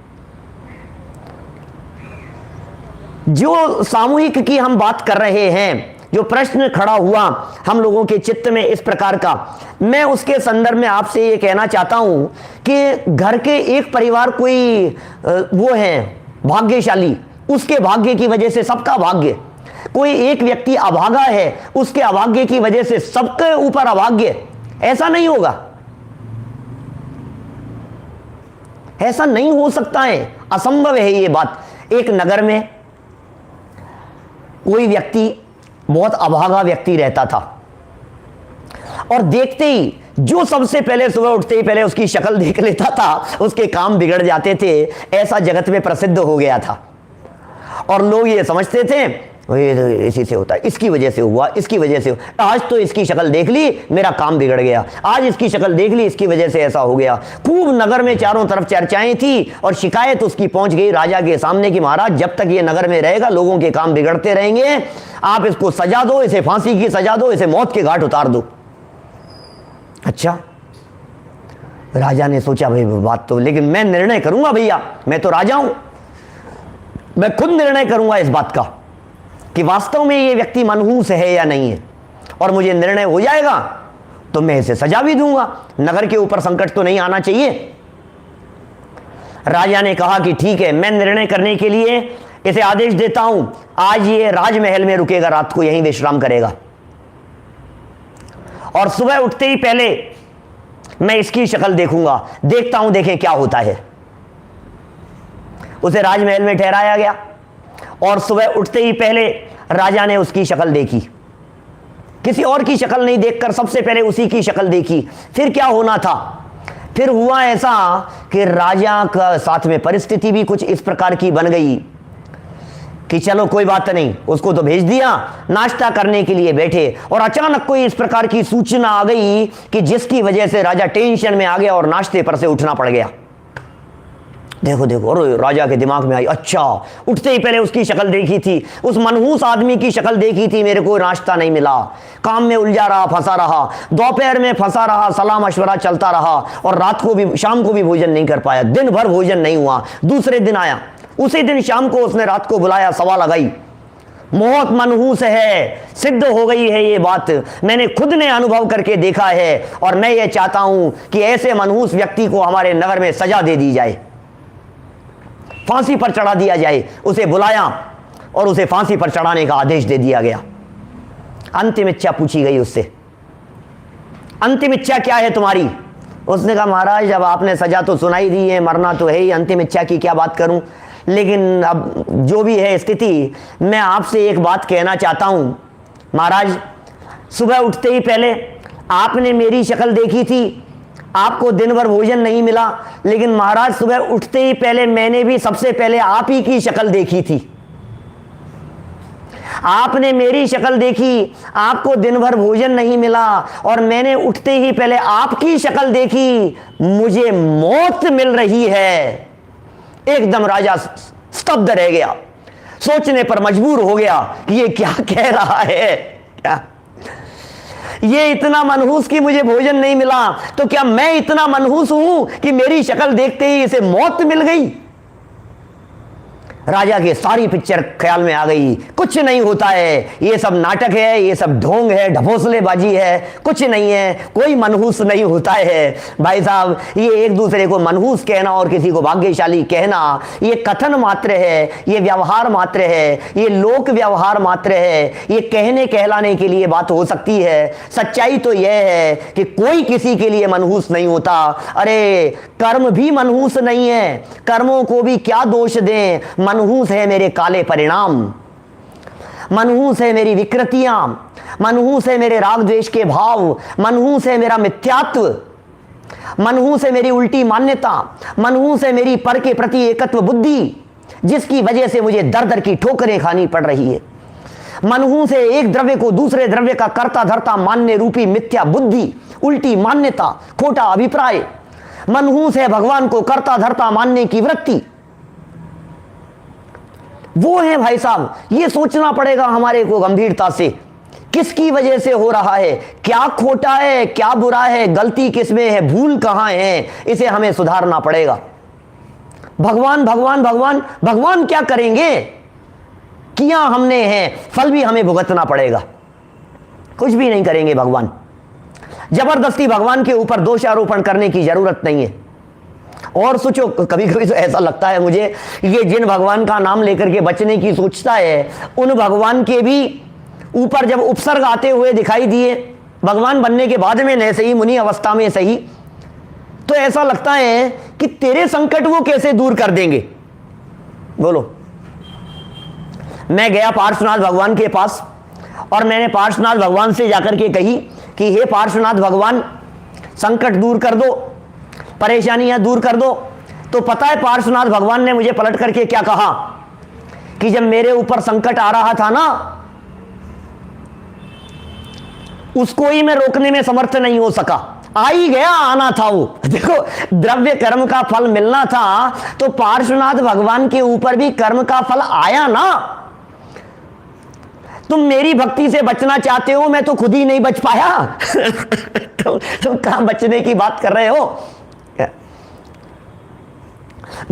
जो सामूहिक की हम बात कर रहे हैं, जो प्रश्न खड़ा हुआ हम लोगों के चित्त में इस प्रकार का, मैं उसके संदर्भ में आपसे ये कहना चाहता हूं कि घर के एक परिवार कोई वो है भाग्यशाली, उसके भाग्य की वजह से सबका भाग्य, कोई एक व्यक्ति अभागा है, उसके अभाग्य की वजह से सबके ऊपर अभाग्य, ऐसा नहीं होगा, ऐसा नहीं हो सकता है, असंभव है ये बात। एक नगर में कोई व्यक्ति, बहुत अभागा व्यक्ति रहता था, और देखते ही जो सबसे पहले सुबह उठते ही पहले उसकी शक्ल देख लेता था, उसके काम बिगड़ जाते थे, ऐसा जगत में प्रसिद्ध हो गया था। और लोग ये समझते थे इसी से होता है, इसकी वजह से हुआ, इसकी वजह से हुआ, आज तो इसकी शक्ल देख ली मेरा काम बिगड़ गया, आज इसकी शक्ल देख ली इसकी वजह से ऐसा हो गया। खूब नगर में चारों तरफ चर्चाएं थी, और शिकायत उसकी पहुंच गई राजा के सामने कि महाराज जब तक ये नगर में रहेगा लोगों के काम बिगड़ते रहेंगे, आप इसको सजा दो, इसे फांसी की सजा दो, इसे मौत के घाट उतार दो। अच्छा, राजा ने सोचा भाई बात तो, लेकिन मैं निर्णय करूंगा भैया, मैं तो राजा हूं, मैं खुद निर्णय करूंगा इस बात का कि वास्तव में ये व्यक्ति मनहूस है या नहीं है, और मुझे निर्णय हो जाएगा तो मैं इसे सजा भी दूंगा, नगर के ऊपर संकट तो नहीं आना चाहिए। राजा ने कहा कि ठीक है, मैं निर्णय करने के लिए इसे आदेश देता हूं, आज ये राजमहल में रुकेगा, रात को यहीं विश्राम करेगा, और सुबह उठते ही पहले मैं इसकी शक्ल देखूंगा, देखता हूं देखें क्या होता है। उसे राजमहल में ठहराया गया, और सुबह उठते ही पहले राजा ने उसकी शक्ल देखी, किसी और की शक्ल नहीं देखकर सबसे पहले उसी की शक्ल देखी। फिर क्या होना था, फिर हुआ ऐसा कि राजा का साथ में परिस्थिति भी कुछ इस प्रकार की बन गई कि चलो कोई बात नहीं, उसको तो भेज दिया, नाश्ता करने के लिए बैठे, और अचानक कोई इस प्रकार की सूचना आ गई कि जिसकी वजह से राजा टेंशन में आ गया और नाश्ते पर से उठना पड़ गया। देखो देखो, और राजा के दिमाग में आई, अच्छा उठते ही पहले उसकी शक्ल देखी थी, उस मनहूस आदमी की शक्ल देखी थी, मेरे को नाश्ता नहीं मिला, काम में उलझा रहा, फंसा रहा, दोपहर में फंसा रहा, सलाह मशवरा चलता रहा, और रात को भी, शाम को भी भोजन नहीं कर पाया, दिन भर भोजन नहीं हुआ। दूसरे दिन आया, उसी दिन शाम को उसने रात को बुलाया, सवा लगाई, बहुत मनहूस है, सिद्ध हो गई है ये बात, मैंने खुद ने अनुभव करके देखा है, और मैं ये चाहता हूं कि ऐसे मनहूस व्यक्ति को हमारे नगर में सजा दे दी जाए, फांसी पर चढ़ा दिया जाए। उसे बुलाया और उसे फांसी पर चढ़ाने का आदेश दे दिया गया। अंतिम इच्छा पूछी गई उससे, अंतिम इच्छा क्या है तुम्हारी? उसने कहा महाराज जब आपने सजा तो सुनाई दी है, मरना तो है ही, अंतिम इच्छा की क्या बात करूं, लेकिन अब जो भी है स्थिति, मैं आपसे एक बात कहना चाहता हूं महाराज, सुबह उठते ही पहले आपने मेरी शक्ल देखी थी, आपको दिन भर भोजन नहीं मिला, लेकिन महाराज सुबह उठते ही पहले मैंने भी सबसे पहले आप ही की शक्ल देखी थी। आपने मेरी शक्ल देखी, आपको दिन भर भोजन नहीं मिला, और मैंने उठते ही पहले आपकी शक्ल देखी, मुझे मौत मिल रही है। एकदम राजा स्तब्ध रह गया, सोचने पर मजबूर हो गया कि ये क्या कह रहा है। क्या ये इतना मनहूस कि मुझे भोजन नहीं मिला, तो क्या मैं इतना मनहूस हूं कि मेरी शक्ल देखते ही इसे मौत मिल गई। राजा के सारी पिक्चर ख्याल में आ गई। कुछ नहीं होता है, ये सब नाटक है, ये सब ढोंग है, ढपोसलेबाजी है, कुछ नहीं है, कोई मनहूस नहीं होता है। भाई साहब, ये एक दूसरे को मनहूस कहना और किसी को भाग्यशाली कहना, ये कथन मात्र है, ये व्यवहार मात्र है, ये लोक व्यवहार मात्र है, ये कहने कहलाने के लिए बात हो सकती है। सच्चाई तो यह है कि कोई किसी के लिए मनहूस नहीं होता। अरे कर्म भी मनहूस नहीं है, कर्मों को भी क्या दोष दें। मनहूस है मेरे काले परिणाम, मनहूस है मेरी विकृतियां, मनहूस है मेरे राग द्वेष के भाव, मनहूस है मेरा मिथ्यात्व, मनहूस है मेरी उल्टी मान्यता, मनहूस है मेरी पर के प्रति एकत्व बुद्धि, जिसकी वजह से मुझे दर दर की ठोकरें खानी पड़ रही है। मनहूस है एक द्रव्य को दूसरे द्रव्य का कर्ता धर्ता मानने रूपी मिथ्या बुद्धि, उल्टी मान्यता, खोटा अभिप्राय। मनहूस है भगवान को कर्ता धर्ता मानने की वृत्ति। वो है भाई साहब, ये सोचना पड़ेगा हमारे को गंभीरता से, किसकी वजह से हो रहा है, क्या खोटा है, क्या बुरा है, गलती किसमें है, भूल कहां है, इसे हमें सुधारना पड़ेगा। भगवान भगवान भगवान भगवान क्या करेंगे, किया हमने है, फल भी हमें भुगतना पड़ेगा। कुछ भी नहीं करेंगे भगवान। जबरदस्ती भगवान के ऊपर दोषारोपण करने की जरूरत नहीं है। और सोचो, कभी कभी तो ऐसा लगता है मुझे, ये जिन भगवान का नाम लेकर के बचने की सोचता है, उन भगवान के भी ऊपर जब उपसर्ग आते हुए दिखाई दिए, भगवान बनने के बाद में न सही, मुनि अवस्था में सही, तो ऐसा लगता है कि तेरे संकट वो कैसे दूर कर देंगे। बोलो। मैं गया पार्श्वनाथ भगवान के पास और मैंने पार्श्वनाथ भगवान से जाकर के कही कि हे पार्श्वनाथ भगवान, संकट दूर कर दो, परेशानियां दूर कर दो। तो पता है पार्श्वनाथ भगवान ने मुझे पलट करके क्या कहा कि जब मेरे ऊपर संकट आ रहा था ना, उसको ही मैं रोकने में समर्थ नहीं हो सका। आ ही गया, आना था वो। देखो, द्रव्य कर्म का फल मिलना था, तो पार्श्वनाथ भगवान के ऊपर भी कर्म का फल आया ना। तुम मेरी भक्ति से बचना चाहते हो, मैं तो खुद ही नहीं बच पाया। तुम कहां बचने की बात कर रहे हो।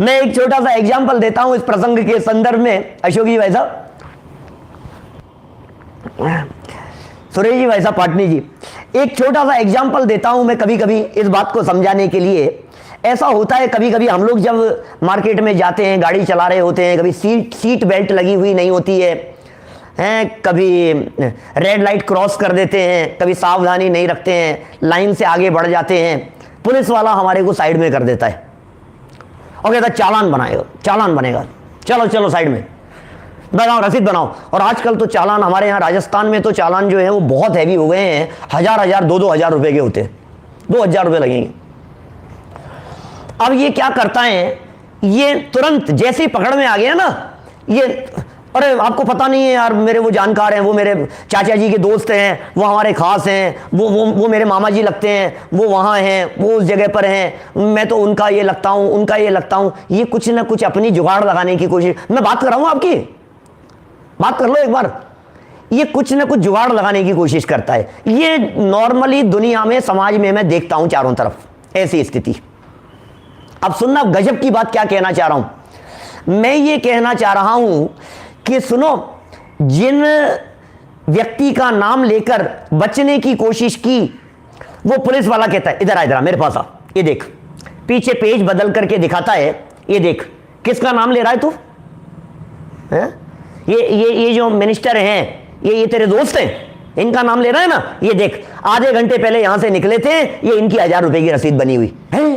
मैं एक छोटा सा एग्जांपल देता हूं इस प्रसंग के संदर्भ में। अशोक जी भाई साहब, सुरेश जी भाई साहब, पाटनी जी, एक छोटा सा एग्जांपल देता हूं मैं कभी कभी इस बात को समझाने के लिए। ऐसा होता है कभी कभी हम लोग जब मार्केट में जाते हैं, गाड़ी चला रहे होते हैं, कभी सीट बेल्ट लगी हुई नहीं होती है, कभी रेड लाइट क्रॉस कर देते हैं, कभी सावधानी नहीं रखते हैं, लाइन से आगे बढ़ जाते हैं, पुलिस वाला हमारे को साइड में कर देता है और कहता है चालान बनाएगा, चालान बनेगा, चलो चलो साइड में बनाओ, रसीद बनाओ। और आजकल तो चालान हमारे यहाँ राजस्थान में तो चालान जो है वो बहुत हैवी हो गए हैं, 1000 दो हजार रुपए के होते हैं, 2000 रुपए लगेंगे। अब ये क्या करता है, ये तुरंत जैसे ही पकड़ में आ गया ना, ये अरे आपको पता नहीं है यार, मेरे वो जानकार हैं, वो मेरे चाचा जी के दोस्त हैं, वो हमारे खास हैं, वो मेरे मामा जी लगते हैं, वो वहाँ हैं, वो उस जगह पर हैं, मैं तो उनका ये लगता हूँ, उनका ये लगता हूँ। ये कुछ ना कुछ अपनी जुगाड़ लगाने की कोशिश, मैं बात कर रहा हूँ आपकी, बात कर लो एक बार। ये कुछ ना कुछ जुगाड़ लगाने की कोशिश करता है। ये नॉर्मली दुनिया में, समाज में मैं देखता हूँ चारों तरफ ऐसी स्थिति। अब सुनना, गजब की बात क्या कहना चाह रहा हूँ मैं। ये कहना चाह रहा हूं कि सुनो, जिन व्यक्ति का नाम लेकर बचने की कोशिश की, वो पुलिस वाला कहता है इधर आ, इधर आ, मेरे पास आ, ये देख, पीछे पेज बदल करके दिखाता है, ये देख किसका नाम ले रहा है तू, ये जो मिनिस्टर हैं, ये तेरे दोस्त हैं, इनका नाम ले रहा है ना, ये देख आधे घंटे पहले यहां से निकले थे, ये इनकी 1000 रुपए की रसीद बनी हुई है।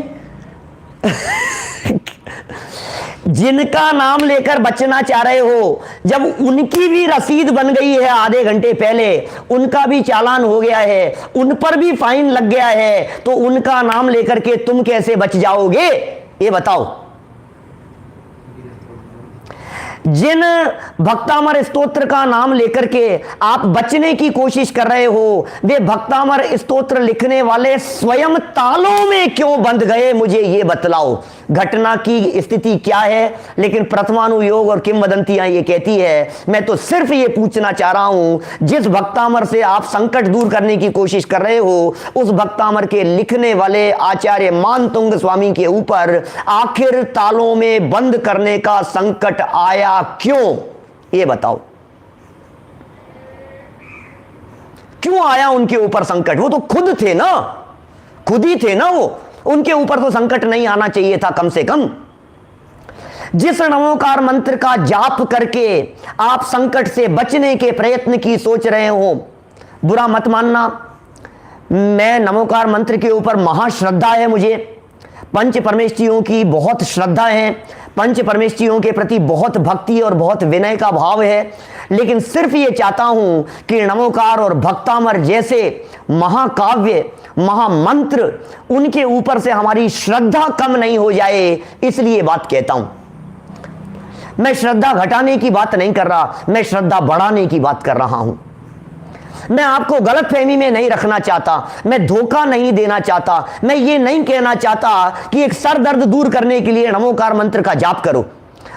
जिनका नाम लेकर बचना चाह रहे हो, जब उनकी भी रसीद बन गई है आधे घंटे पहले, उनका भी चालान हो गया है, उन पर भी फाइन लग गया है, तो उनका नाम लेकर के तुम कैसे बच जाओगे, ये बताओ। जिन भक्तामर स्तोत्र का नाम लेकर के आप बचने की कोशिश कर रहे हो, वे भक्तामर स्तोत्र लिखने वाले स्वयं तालों में क्यों बंध गए, मुझे ये बतलाओ। घटना की स्थिति क्या है, लेकिन प्रथमानुयोग और किंवदंतियां ये कहती है। मैं तो सिर्फ ये पूछना चाह रहा हूं, जिस भक्तामर से आप संकट दूर करने की कोशिश कर रहे हो, उस भक्तामर के लिखने वाले आचार्य मानतुंग स्वामी के ऊपर आखिर तालों में बंद करने का संकट आया क्यों, ये बताओ। क्यों आया उनके ऊपर संकट? वो तो खुद थे ना, खुद ही थे ना वो, उनके ऊपर तो संकट नहीं आना चाहिए था कम से कम। जिस नमोकार मंत्र का जाप करके आप संकट से बचने के प्रयत्न की सोच रहे हो, बुरा मत मानना, मैं नमोकार मंत्र के ऊपर महाश्रद्धा है मुझे, पंच परमेष्ठियों की बहुत श्रद्धा है, पंच परमेष्ठियों के प्रति बहुत भक्ति और बहुत विनय का भाव है, लेकिन सिर्फ ये चाहता हूं कि नमोकार और भक्तामर जैसे महाकाव्य, महामंत्र, उनके ऊपर से हमारी श्रद्धा कम नहीं हो जाए, इसलिए बात कहता हूं। मैं श्रद्धा घटाने की बात नहीं कर रहा, मैं श्रद्धा बढ़ाने की बात कर रहा हूं। मैं आपको गलतफहमी में नहीं रखना चाहता, मैं धोखा नहीं देना चाहता, मैं ये नहीं कहना चाहता कि एक सर दर्द दूर करने के लिए नमोकार मंत्र का जाप करो।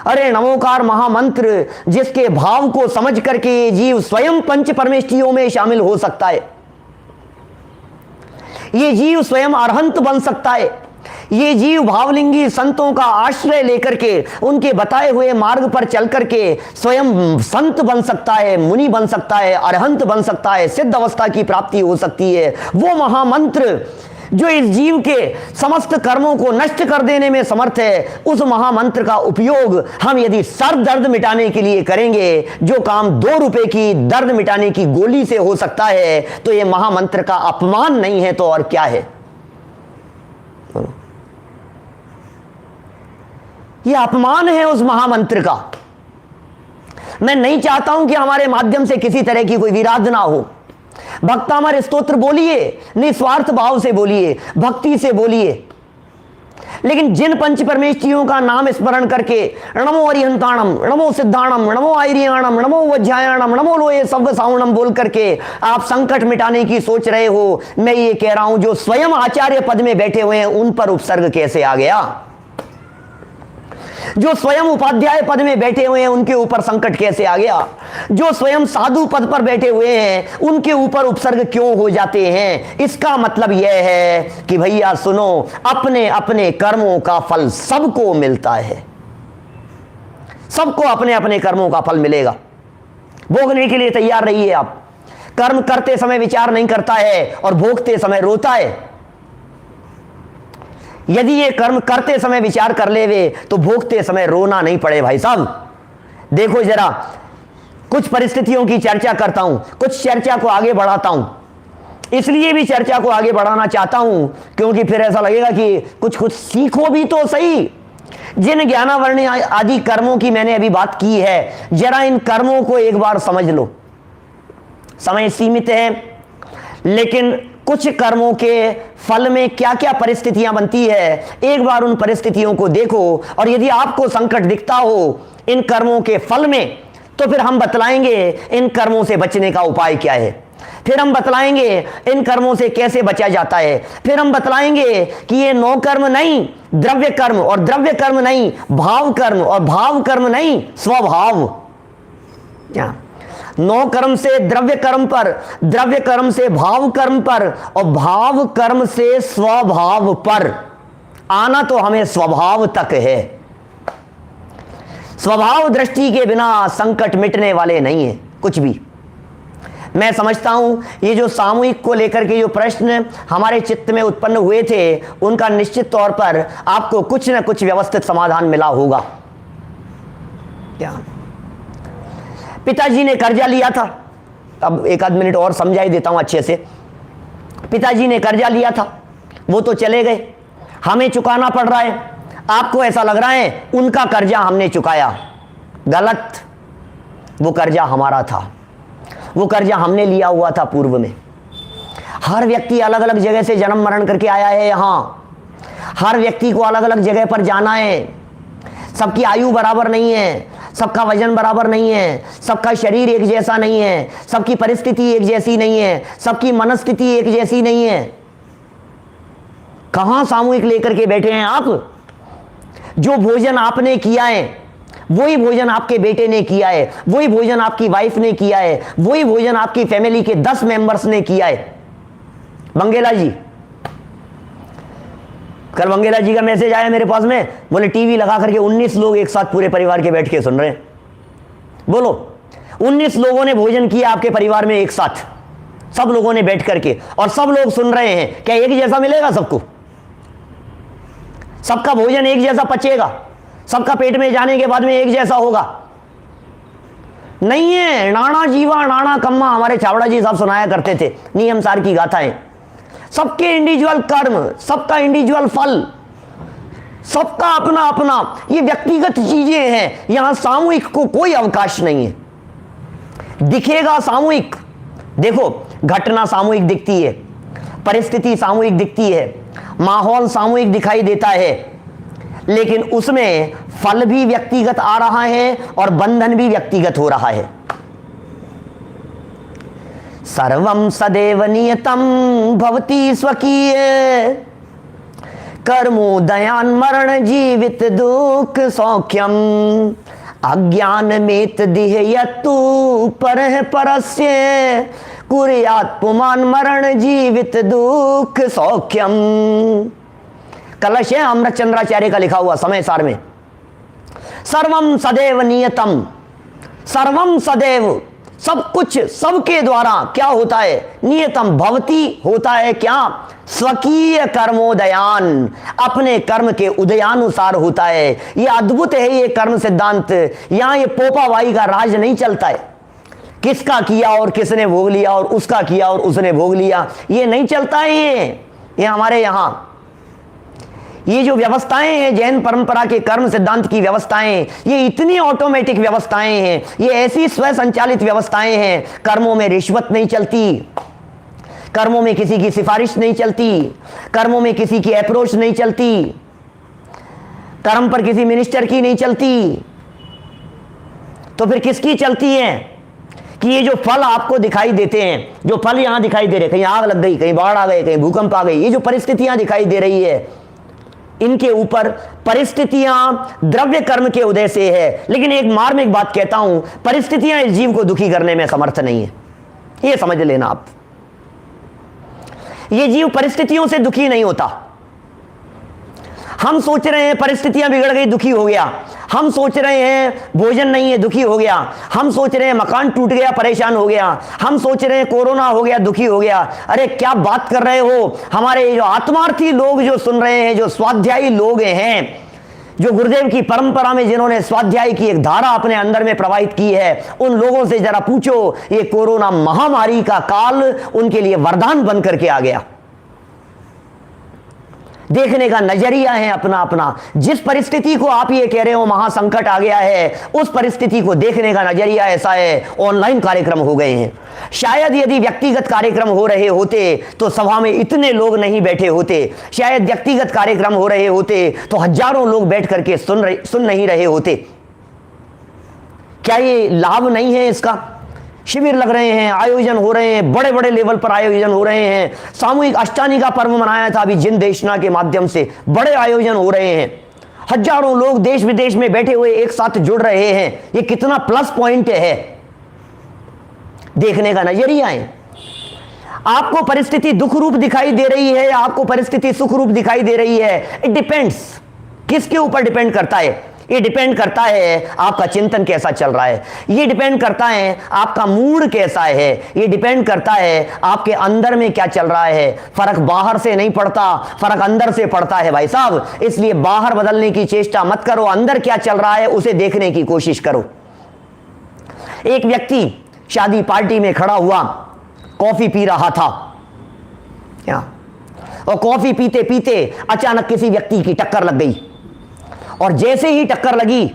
अरे नमोकार महामंत्र जिसके भाव को समझ करके ये जीव स्वयं पंच परमेष्ठियों में शामिल हो सकता है, ये जीव स्वयं अरहंत बन सकता है, ये जीव भावलिंगी संतों का आश्रय लेकर के उनके बताए हुए मार्ग पर चल करके स्वयं संत बन सकता है, मुनि बन सकता है, अरहंत बन सकता है, सिद्ध अवस्था की प्राप्ति हो सकती है। वो महामंत्र जो इस जीव के समस्त कर्मों को नष्ट कर देने में समर्थ है, उस महामंत्र का उपयोग हम यदि सर दर्द मिटाने के लिए करेंगे, जो काम 2 रुपए की दर्द मिटाने की गोली से हो सकता है, तो यह महामंत्र का अपमान नहीं है तो और क्या है? यह अपमान है उस महामंत्र का। मैं नहीं चाहता हूं कि हमारे माध्यम से किसी तरह की कोई विराध ना हो। भक्तामर स्तोत्र बोलिए, निस्वार्थ भाव से बोलिए, भक्ति से बोलिए, लेकिन जिन पंच परमेष्ठियों का नाम स्मरण करके नमो अरिहंताणम, नमो सिद्धाणम, नमो आयरियाणम, नमो वज्रायणम, नमो लोये सव्व सावणम बोल करके आप संकट मिटाने की सोच रहे हो, मैं ये कह रहा हूं जो स्वयं आचार्य पद में बैठे हुए हैं उन पर उपसर्ग कैसे आ गया? जो स्वयं उपाध्याय पद में बैठे हुए हैं उनके ऊपर संकट कैसे आ गया? जो स्वयं साधु पद पर बैठे हुए हैं उनके ऊपर उपसर्ग क्यों हो जाते हैं? इसका मतलब यह है कि भैया सुनो, अपने अपने कर्मों का फल सबको मिलता है, सबको अपने अपने कर्मों का फल मिलेगा। भोगने के लिए तैयार रहिए आप। कर्म करते समय विचार नहीं करता है और भोगते समय रोता है। यदि ये कर्म करते समय विचार कर लेवे तो भोगते समय रोना नहीं पड़े। भाई साहब देखो जरा, कुछ परिस्थितियों की चर्चा करता हूं, कुछ चर्चा को आगे बढ़ाता हूं, इसलिए भी चर्चा को आगे बढ़ाना चाहता हूं क्योंकि फिर ऐसा लगेगा कि कुछ कुछ सीखो भी तो सही। जिन ज्ञानावर्ण आदि कर्मों की मैंने अभी बात की है, जरा इन कर्मों को एक बार समझ लो। समय सीमित है, लेकिन कुछ कर्मों के फल में क्या क्या परिस्थितियां बनती है, एक बार उन परिस्थितियों को देखो, और यदि आपको संकट दिखता हो इन कर्मों के फल में, तो फिर हम बतलाएंगे इन कर्मों से बचने का उपाय क्या है, फिर हम बतलाएंगे इन कर्मों से कैसे बचा जाता है, फिर हम बतलाएंगे कि ये 9 कर्म नहीं द्रव्य कर्म, और द्रव्य कर्म नहीं भाव कर्म, और भाव कर्म नहीं स्वभाव। क्या 9 कर्म से द्रव्य कर्म पर, द्रव्य कर्म से भाव कर्म पर, और भाव कर्म से स्वभाव पर। आना तो हमें स्वभाव तक है। स्वभाव दृष्टि के बिना संकट मिटने वाले नहीं है कुछ भी। मैं समझता हूं ये जो सामूहिक को लेकर के जो प्रश्न हमारे चित्त में उत्पन्न हुए थे, उनका निश्चित तौर पर आपको कुछ न कुछ व्यवस्थित समाधान मिला होगा। क्या पिताजी ने कर्जा लिया था, अब 1 आध मिनट और समझाई देता हूं अच्छे से। पिताजी ने कर्जा लिया था, वो तो चले गए, हमें चुकाना पड़ रहा है। आपको ऐसा लग रहा है उनका कर्जा हमने चुकाया, गलत। वो कर्जा हमारा था, वो कर्जा हमने लिया हुआ था पूर्व में। हर व्यक्ति अलग अलग जगह से जन्म मरण करके आया है यहाँ, हर व्यक्ति को अलग अलग जगह पर जाना है। सबकी आयु बराबर नहीं है, सबका वजन बराबर नहीं है, सबका शरीर एक जैसा नहीं है, सबकी परिस्थिति एक जैसी नहीं है, सबकी मनस्थिति एक जैसी नहीं है। कहां सामूहिक लेकर के बैठे हैं आप? जो भोजन आपने किया है वही भोजन आपके बेटे ने किया है, वही भोजन आपकी वाइफ ने किया है, वही भोजन आपकी फैमिली के 10 मेंबर्स ने किया है। बंगेला जी, कल बंगेला जी का मैसेज आया मेरे पास में, बोले टीवी लगा करके 19 लोग एक साथ पूरे परिवार के बैठ के सुन रहे हैं। बोलो, 19 लोगों ने भोजन किया आपके परिवार में एक साथ, सब लोगों ने बैठ करके, और सब लोग सुन रहे हैं। क्या एक जैसा मिलेगा सबको? सबका भोजन एक जैसा पचेगा? सबका पेट में जाने के बाद में एक जैसा होगा? नहीं है। नाना जीवा नाना कम्मा, हमारे छावड़ा जी साहब सुनाया करते थे नियम सार की गाथाएं। सबके इंडिविजुअल कर्म, सबका इंडिविजुअल फल, सबका अपना अपना, ये व्यक्तिगत चीजें हैं। यहां सामूहिक को कोई अवकाश नहीं है। दिखेगा सामूहिक, देखो घटना सामूहिक दिखती है, परिस्थिति सामूहिक दिखती है, माहौल सामूहिक दिखाई देता है, लेकिन उसमें फल भी व्यक्तिगत आ रहा है और बंधन भी व्यक्तिगत हो रहा है। सर्वं सदैव नियतं भवति स्वकीय, कर्मोदयान मरण जीवित दुख सौख्यम, अज्ञानमेत दिह्यतु परः परस्य, कुर्यात् पुमान् मरण जीवित दुख सौख्यम। कलश है अमृतचंद्राचार्य का लिखा हुआ समय सार में। सर्वम सदैव नियतम, सर्वम सदैव, सब कुछ सबके द्वारा क्या होता है? नियतम भवति होता है क्या? स्वकीय कर्मोदयान, अपने कर्म के उदयानुसार होता है। यह अद्भुत है ये कर्म सिद्धांत। यहां ये पोपावाई का राज नहीं चलता है, किसका किया और किसने भोग लिया और उसका किया और उसने भोग लिया, ये नहीं चलता है। ये हमारे यहां ये जो व्यवस्थाएं हैं, जैन परंपरा के कर्म सिद्धांत की व्यवस्थाएं, ये इतनी ऑटोमेटिक व्यवस्थाएं हैं, ये ऐसी स्व संचालित व्यवस्थाएं हैं। कर्मों में रिश्वत नहीं चलती, कर्मों में किसी की सिफारिश नहीं चलती, कर्मों में किसी की अप्रोच नहीं चलती, कर्म पर किसी मिनिस्टर की नहीं चलती। तो फिर किसकी चलती है? कि ये जो फल आपको दिखाई देते हैं, जो फल यहां दिखाई दे रहे, कहीं आग लग गई, कहीं बाढ़ आ गई, कहीं भूकंप आ गई, ये जो परिस्थितियां दिखाई दे रही है, इनके ऊपर परिस्थितियां द्रव्य कर्म के उदय से है। लेकिन एक मार्मिक बात कहता हूं, परिस्थितियां इस जीव को दुखी करने में समर्थ नहीं है, यह समझ लेना आप। यह जीव परिस्थितियों से दुखी नहीं होता। हम सोच रहे हैं परिस्थितियां बिगड़ गई, दुखी हो गया। हम सोच रहे हैं भोजन नहीं है, दुखी हो गया। हम सोच रहे हैं मकान टूट गया, परेशान हो गया। हम सोच रहे हैं कोरोना हो गया, दुखी हो गया। अरे क्या बात कर रहे हो? हमारे जो आत्मार्थी लोग जो सुन रहे हैं, जो स्वाध्यायी लोग हैं, जो गुरुदेव की परंपरा में जिन्होंने स्वाध्याय की एक धारा अपने अंदर में प्रवाहित की है, उन लोगों से जरा पूछो, ये कोरोना महामारी का काल उनके लिए वरदान बन करके आ गया। देखने का नजरिया है अपना अपना। जिस परिस्थिति को आप ये कह रहे हो महासंकट आ गया है, उस परिस्थिति को देखने का नजरिया ऐसा है। ऑनलाइन कार्यक्रम हो गए हैं। शायद यदि व्यक्तिगत कार्यक्रम हो रहे होते तो सभा में इतने लोग नहीं बैठे होते। शायद व्यक्तिगत कार्यक्रम हो रहे होते तो हजारों लोग बैठ करके सुन नहीं रहे होते। क्या ये लाभ नहीं है इसका? शिविर लग रहे हैं, आयोजन हो रहे हैं, बड़े बड़े लेवल पर आयोजन हो रहे हैं। सामूहिक अष्टानी का पर्व मनाया था अभी जिन देशना के माध्यम से, बड़े आयोजन हो रहे हैं। हजारों लोग देश विदेश में बैठे हुए एक साथ जुड़ रहे हैं। ये कितना प्लस पॉइंट है। देखने का नजरिया है। आपको परिस्थिति दुख रूप दिखाई दे रही है, आपको परिस्थिति सुख रूप दिखाई दे रही है, इट डिपेंड्स। किसके ऊपर डिपेंड करता है? ये डिपेंड करता है आपका चिंतन कैसा चल रहा है, ये डिपेंड करता है आपका मूड कैसा है, ये डिपेंड करता है आपके अंदर में क्या चल रहा है। फर्क बाहर से नहीं पड़ता, फर्क अंदर से पड़ता है भाई साहब। इसलिए बाहर बदलने की चेष्टा मत करो, अंदर क्या चल रहा है उसे देखने की कोशिश करो। एक व्यक्ति शादी पार्टी में खड़ा हुआ, कॉफी पी रहा था, और कॉफी पीते पीते अचानक किसी व्यक्ति की टक्कर लग गई। और जैसे ही टक्कर लगी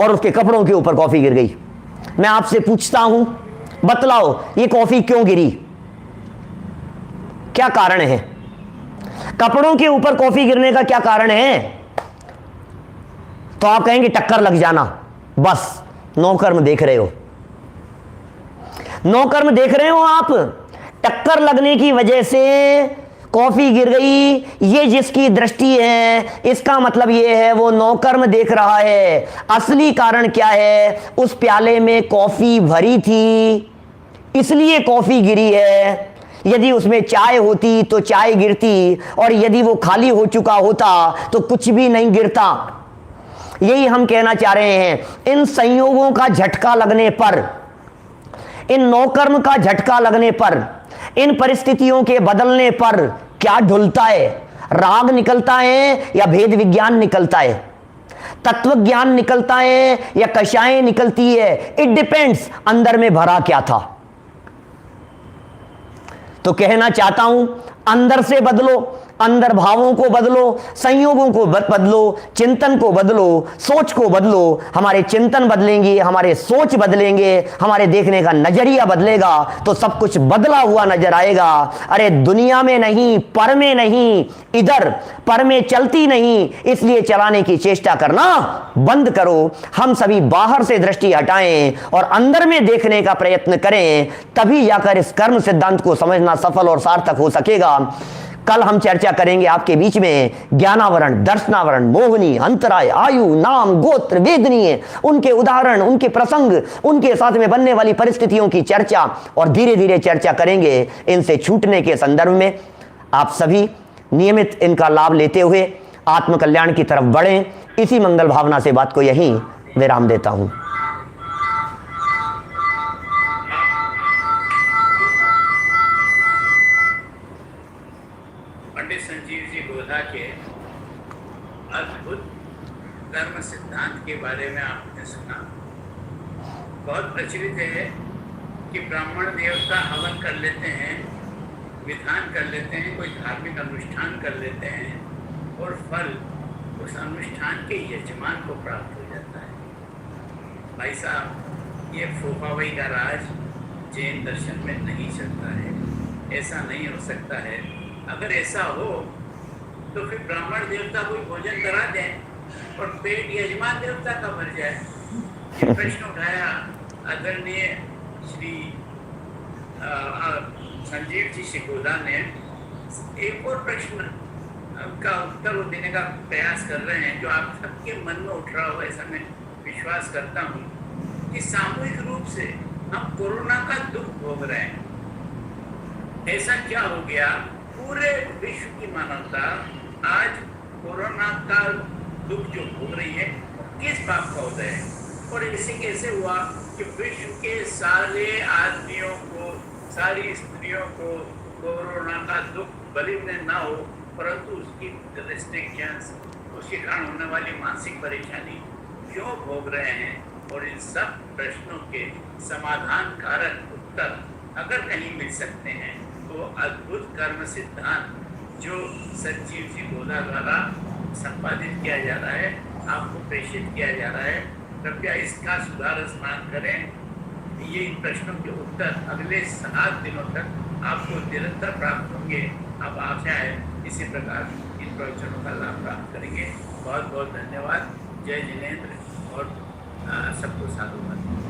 और उसके कपड़ों के ऊपर कॉफी गिर गई। मैं आपसे पूछता हूं, बतलाओ ये कॉफी क्यों गिरी, क्या कारण है? कपड़ों के ऊपर कॉफी गिरने का क्या कारण है? तो आप कहेंगे टक्कर लग जाना। बस नौकर्म देख रहे हो, नौकर्म देख रहे हो आप। टक्कर लगने की वजह से कॉफी गिर गई, ये जिसकी दृष्टि है, इसका मतलब ये है वो नौकर्म देख रहा है। असली कारण क्या है? उस प्याले में कॉफी भरी थी, इसलिए कॉफी गिरी है। यदि उसमें चाय होती तो चाय गिरती, और यदि वो खाली हो चुका होता तो कुछ भी नहीं गिरता। यही हम कहना चाह रहे हैं। इन संयोगों का झटका लगने पर, इन नौकर्म का झटका लगने पर, इन परिस्थितियों के बदलने पर क्या ढुलता है? राग निकलता है या भेद विज्ञान निकलता है? तत्व ज्ञान निकलता है या कषायें निकलती है? इट डिपेंड्स अंदर में भरा क्या था। तो कहना चाहता हूं, अंदर से बदलो, अंदर भावों को बदलो, संयोगों को बदलो, चिंतन को बदलो, सोच को बदलो। हमारे चिंतन बदलेंगे, हमारे सोच बदलेंगे, हमारे देखने का नजरिया बदलेगा तो सब कुछ बदला हुआ नजर आएगा। अरे दुनिया में नहीं, पर में नहीं, इधर पर में चलती नहीं, इसलिए चलाने की चेष्टा करना बंद करो। हम सभी बाहर से दृष्टि हटाएं और अंदर में देखने का प्रयत्न करें, तभी जाकर इस कर्म सिद्धांत को समझना सफल और सार्थक हो सकेगा। कल हम चर्चा करेंगे आपके बीच में ज्ञानावरण, दर्शनावरण, मोहनी, अंतराय, आयु, नाम, गोत्र, वेदनीय, उनके उदाहरण, उनके प्रसंग, उनके साथ में बनने वाली परिस्थितियों की चर्चा, और धीरे धीरे चर्चा करेंगे इनसे छूटने के संदर्भ में। आप सभी नियमित इनका लाभ लेते हुए आत्मकल्याण की तरफ बढ़ें। इसी मंगल भावना से बात को यहीं विराम देता हूं। पंडित संजीव जी गोधा के अद्भुत कर्म सिद्धांत के बारे में आपने सुना। बहुत प्रचलित है कि ब्राह्मण देवता हवन कर लेते हैं, विधान कर लेते हैं, कोई धार्मिक अनुष्ठान कर लेते हैं और फल उस अनुष्ठान के यजमान को प्राप्त हो जाता है। भाई साहब, ये फूफावई का राज जैन दर्शन में नहीं चलता है, ऐसा नहीं हो सकता है। अगर ऐसा हो तो फिर ब्राह्मण देवता कोई भोजन करा दें और पेट यजमान देवता का भर जाए। प्रश्न उठाया आदरणीय श्री संजीव जी शिकोदा ने। एक और प्रश्न का उत्तर देने का प्रयास कर रहे हैं जो आप सबके मन में उठ रहा हो, ऐसा मैं विश्वास करता हूँ कि सामूहिक रूप से हम कोरोना का दुख भोग रहे हैं। ऐसा क्या हो गया? पूरे विश्व की मानवता आज कोरोना का दुख जो भोग रही है किस बात का उदय है? और इसे कैसे हुआ कि विश्व के सारे आदमियों को, सारी स्त्रियों को कोरोना का दुख भले में ना हो, परंतु उसकी रिस्ट्रिक्शंस, उसके कारण होने वाली मानसिक परेशानी क्यों भोग रहे हैं? और इन सब प्रश्नों के समाधान कारक उत्तर अगर कहीं मिल सकते हैं तो अद्भुत कर्म सिद्धांत जो संजीव जी गोधा द्वारा संपादित किया जा रहा है, आपको प्रेषित किया जा रहा है, कृपया इसका सुधार स्मरण करें। ये इन प्रश्नों के उत्तर अगले 7 दिनों तक आपको निरंतर प्राप्त होंगे। अब आशा है इसी प्रकार इन प्रवचनों का लाभ प्राप्त करेंगे। बहुत बहुत धन्यवाद। जय जिनेंद्र और सबको साधुवाद।